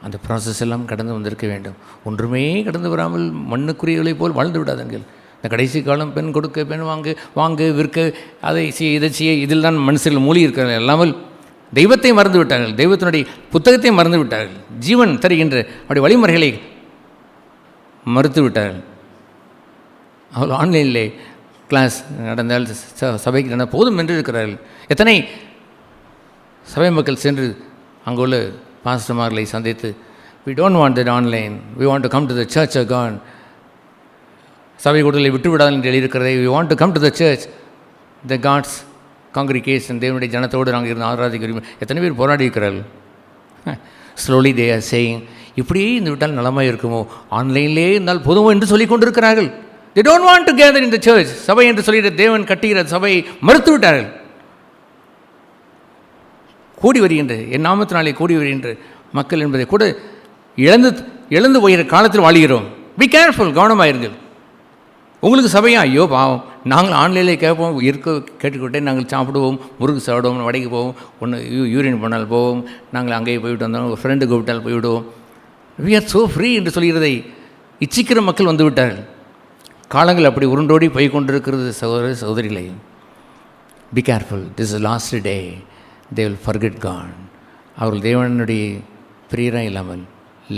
அந்த ப்ராசஸ் எல்லாம் கடந்து வந்திருக்க வேண்டும். ஒன்றுமே கடந்து வராமல் மண்ணுக்குரியவர்களைப் போல் வாழ்ந்து விடாதீர்கள். இந்த கடைசி காலம் பெண் கொடுக்க, பெண் வாங்க விற்க, அதை செய்ய, இதை செய்ய, இதில் தான் மனுஷர்கள் மூழ்கி இருக்கிறார்கள். இல்லாமல் தெய்வத்தை மறந்து விட்டார்கள், தெய்வத்தினுடைய புத்தகத்தை மறந்து விட்டார்கள், ஜீவன் தருகின்ற அப்படி வழிமுறைகளை மறுத்து விட்டார்கள். அவள் ஆன்லைனிலே கிளாஸ் நடந்தால் சபைக்கு நடந்தால் போதும் என்று இருக்கிறார்கள். எத்தனை சபை மக்கள் சென்று அங்குள்ள பாஸ்டர்மார்களை சந்தித்து, we don't want that online, we want to come to the church of God. சபை கூட்டங்களை விட்டுவிடாது என்று எழுதியிருக்கிறதை, we want to come to the church, the God's congregation, தேவனுடைய ஜனத்தோடு நாங்கள் இருந்து ஆராதிக்க விரும்பி எத்தனை பேர் போராடி இருக்கிறார்கள். ஸ்லோலி they are saying, இப்படியே இருந்து விட்டால் நலமாக இருக்குமோ, ஆன்லைன்லேயே இருந்தால் போதுமோ என்று சொல்லிக் கொண்டிருக்கிறார்கள். they don't want to gather in the church. சபை என்று சொல்லிட்டு தேவன் கட்டுகிற சபையை மறுத்து விட்டார்கள். கூடி வருகின்ற என் நாமத்தினாலே கூடி வருகின்ற மக்கள் என்பதை கூட இழந்து போகிற காலத்தில் வாழ்கிறோம். பி கேர்ஃபுல், கவனமாயிருங்கள். உங்களுக்கு சபையா? ஐயோ பாவம், நாங்கள் ஆன்லைனில் கேட்போம், கேட்டுக்கிட்டே நாங்கள் சாப்பிடுவோம், முறுக்கு சாப்பிடுவோம், வடைக்கு போவோம், ஒன்று யூரின் போனால் போவோம், நாங்கள் அங்கேயே போய்விட்டு வந்தோம், ஒரு ஃப்ரெண்டு கூப்பிட்டால் போய்விடுவோம். வி ஆர் ஸோ ஃப்ரீ என்று சொல்கிறதை இச்சிக்கிற மக்கள் வந்து விட்டார்கள். காலங்கள் அப்படி உருண்டோடி போய் கொண்டிருக்கிறது சகோதர சகோதரிகளை. Be careful, this is last day. they will forget God. அவர்கள் தேவனுடைய பிரியராக இல்லாமல்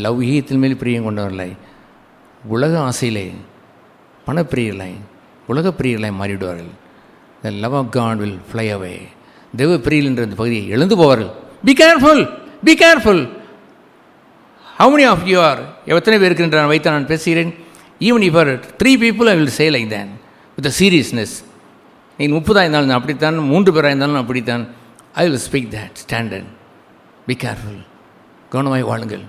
லௌகீகத்தின் மேல் பிரியம் கொண்டவர்களாய், உலக ஆசையிலே பணப்பிரியர்களாய், உலக பிரியர்களாய் மாறிவிடுவார்கள். the love of God will fly away. தேவ பிரியல் என்ற இந்த பகுதியை எழுந்து போவார்கள். be careful, be careful. how many of you are, எத்தனை பேருக்கு என்று நான் வைத்து நான் பேசுகிறேன். even if you are 3 people I will say like that with a seriousness. நீங்கள் 30 இருந்தாலும் அப்படித்தான், 3 பேராக இருந்தாலும் அப்படித்தான். I will speak that standard. Be careful. கவனமாய் வாழுங்கள்.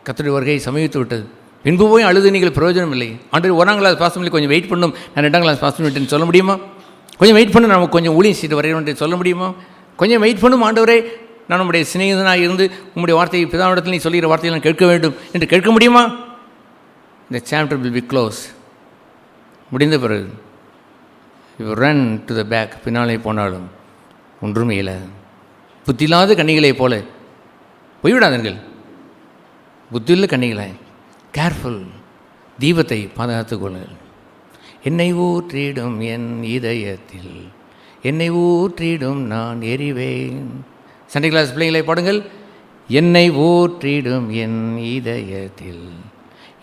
கர்த்தருடைய வருகை சமீபித்து விட்டது. பின்பு போய் அழுது நீங்கள் பிரயோஜனம் இல்லை. ஆண்டவர் 1ஆம் கிளாஸ் பாஸ் பண்ணி கொஞ்சம் வெயிட் பண்ணும், நான் 2ஆம் கிளாஸ் பாஸ் பண்ணிவிட்டேன்னு சொல்ல முடியுமா? கொஞ்சம் வெயிட் பண்ணு, நமக்கு கொஞ்சம் ஊழியம் செய்து வரையணும் சொல்ல முடியுமா? கொஞ்சம் வெயிட் பண்ணும் ஆண்டவரே, நான் நம்முடைய சிநேகிதனாக இருந்து உங்களுடைய வார்த்தையை பிதாவிடத்தில் நீ சொல்கிற வார்த்தையை நான் கேட்க வேண்டும் என்று கேட்க முடியுமா? இந்த சாப்டர் வில் பி க்ளோஸ். முடிந்த பிறகு you run to the back. பின்னாலே போனாலும் ஒன்றுமே இல்லை. புத்தியில்லாத கன்னிகளைப் போல போய்விடாதீர்கள். புத்தியுள்ள கன்னிகளை கேர்ஃபுல். தீபத்தை பாதுகாத்துக் கொள்ளுங்கள். என்னை ஊற்றிடும் என் இதயத்தில் என்னை ஊற்றிடும் நான் எரிவேன். சண்டே கிளாஸ் பிள்ளைங்களை பாடுங்கள். என்னை ஊற்றிடும் என் இதயத்தில்,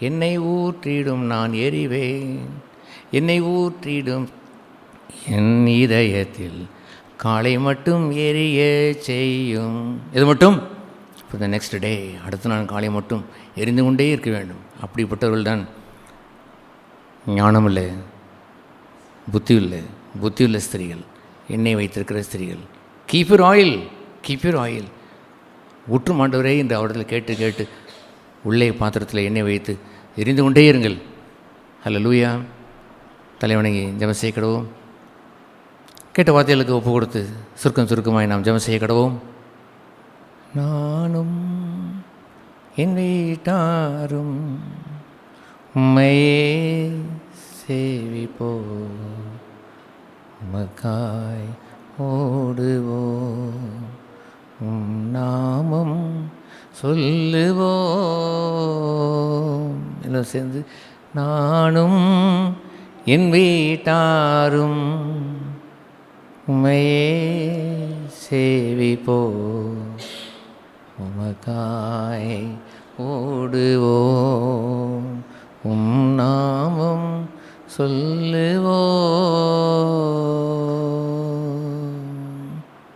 என்னை ஊற்றிடும் நான் எரிவேன், என்னை ஊற்றிடும் என் இதயத்தில் காலை மட்டும் எரிய செய்யும். இது மட்டும் இப்போ த நெக்ஸ்ட் டே, அடுத்த நாள் காலை மட்டும் எரிந்து கொண்டே இருக்க வேண்டும். அப்படிப்பட்டவர்கள் தான் ஞானம் இல்லை, புத்தி உள்ள ஸ்திரீகள், எண்ணெய் வைத்திருக்கிற ஸ்திரீகள். Keep your oil, keep your oil. ஊற்றும் ஆண்டவரே என்று அவரிடத்தில் கேட்டு கேட்டு உள்ளே பாத்திரத்தில் எண்ணெய் வைத்து எரிந்து கொண்டே இருங்கள். ஹல்லேலூயா. தலைவணங்கி ஜெபம் செய்ய கடவோம். கேட்ட வார்த்தைகளுக்கு ஒப்பு கொடுத்து சுருக்கமாய் நாம் ஜெபம் செய்ய கடவோம். நானும் என் வீட்டாரும் உம்மையே சேவிப்போ, உமக்காய் ஓடுவோம், உம் நாமம் சொல்லுவோம். எல்லாம் சேர்ந்து நானும் என் வீட்டாரும் உம்மையே சேவிப்போ, உமக்காய் ஓடுவோம், உம் நாமம் சொல்லுவோம்.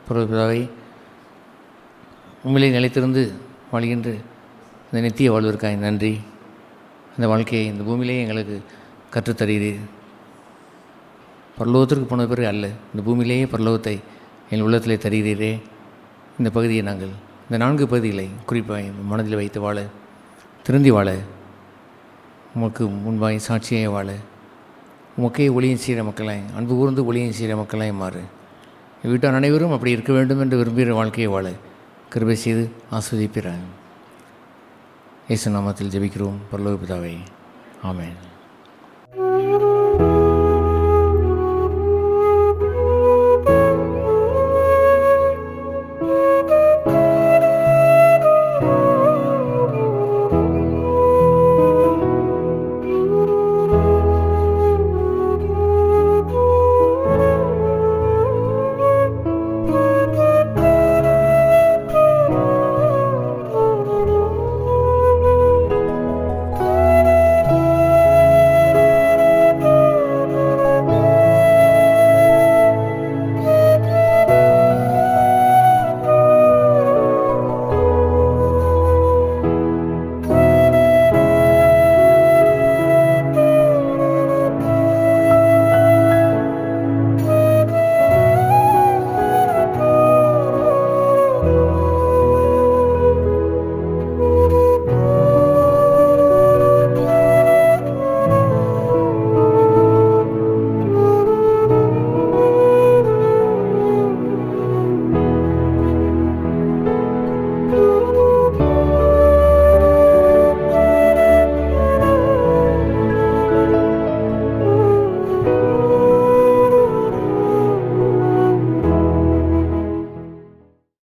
பிதாவே, உண்மையிலே நிலைத்திருந்து வாழ்கின்ற இந்த நித்திய வாழ்விற்காய் நன்றி. அந்த வாழ்க்கையை இந்த பூமியிலே எங்களுக்கு கற்றுத்தருகிறீர். பரலோகத்திற்கு போன பிறகு அல்ல, இந்த பூமியிலேயே பரலோகத்தை என் உள்ளத்திலே தருகிறீரே. இந்த பகுதியை நாங்கள், இந்த 4 பகுதிகளை குறிப்பாக மனதில் வைத்து வாழ, திருந்தி வாழ, உமக்கு முன்பாய் சாட்சியாக வாழ, உமக்கே ஒளியின் செய்கிற மக்களாய், அன்பு கூர்ந்து ஒளியின் செய்கிற மக்களாய் மாறு. வீட்டார் அனைவரும் அப்படி இருக்க வேண்டும் என்று விரும்புகிற வாழ்க்கையை வாழ கிருபை செய்து ஆஸ்வதிப்பிறாங்க. இயேசு நாமத்தில் ஜெபிக்கிறோம் பரலோக பிதாவே. ஆமென்.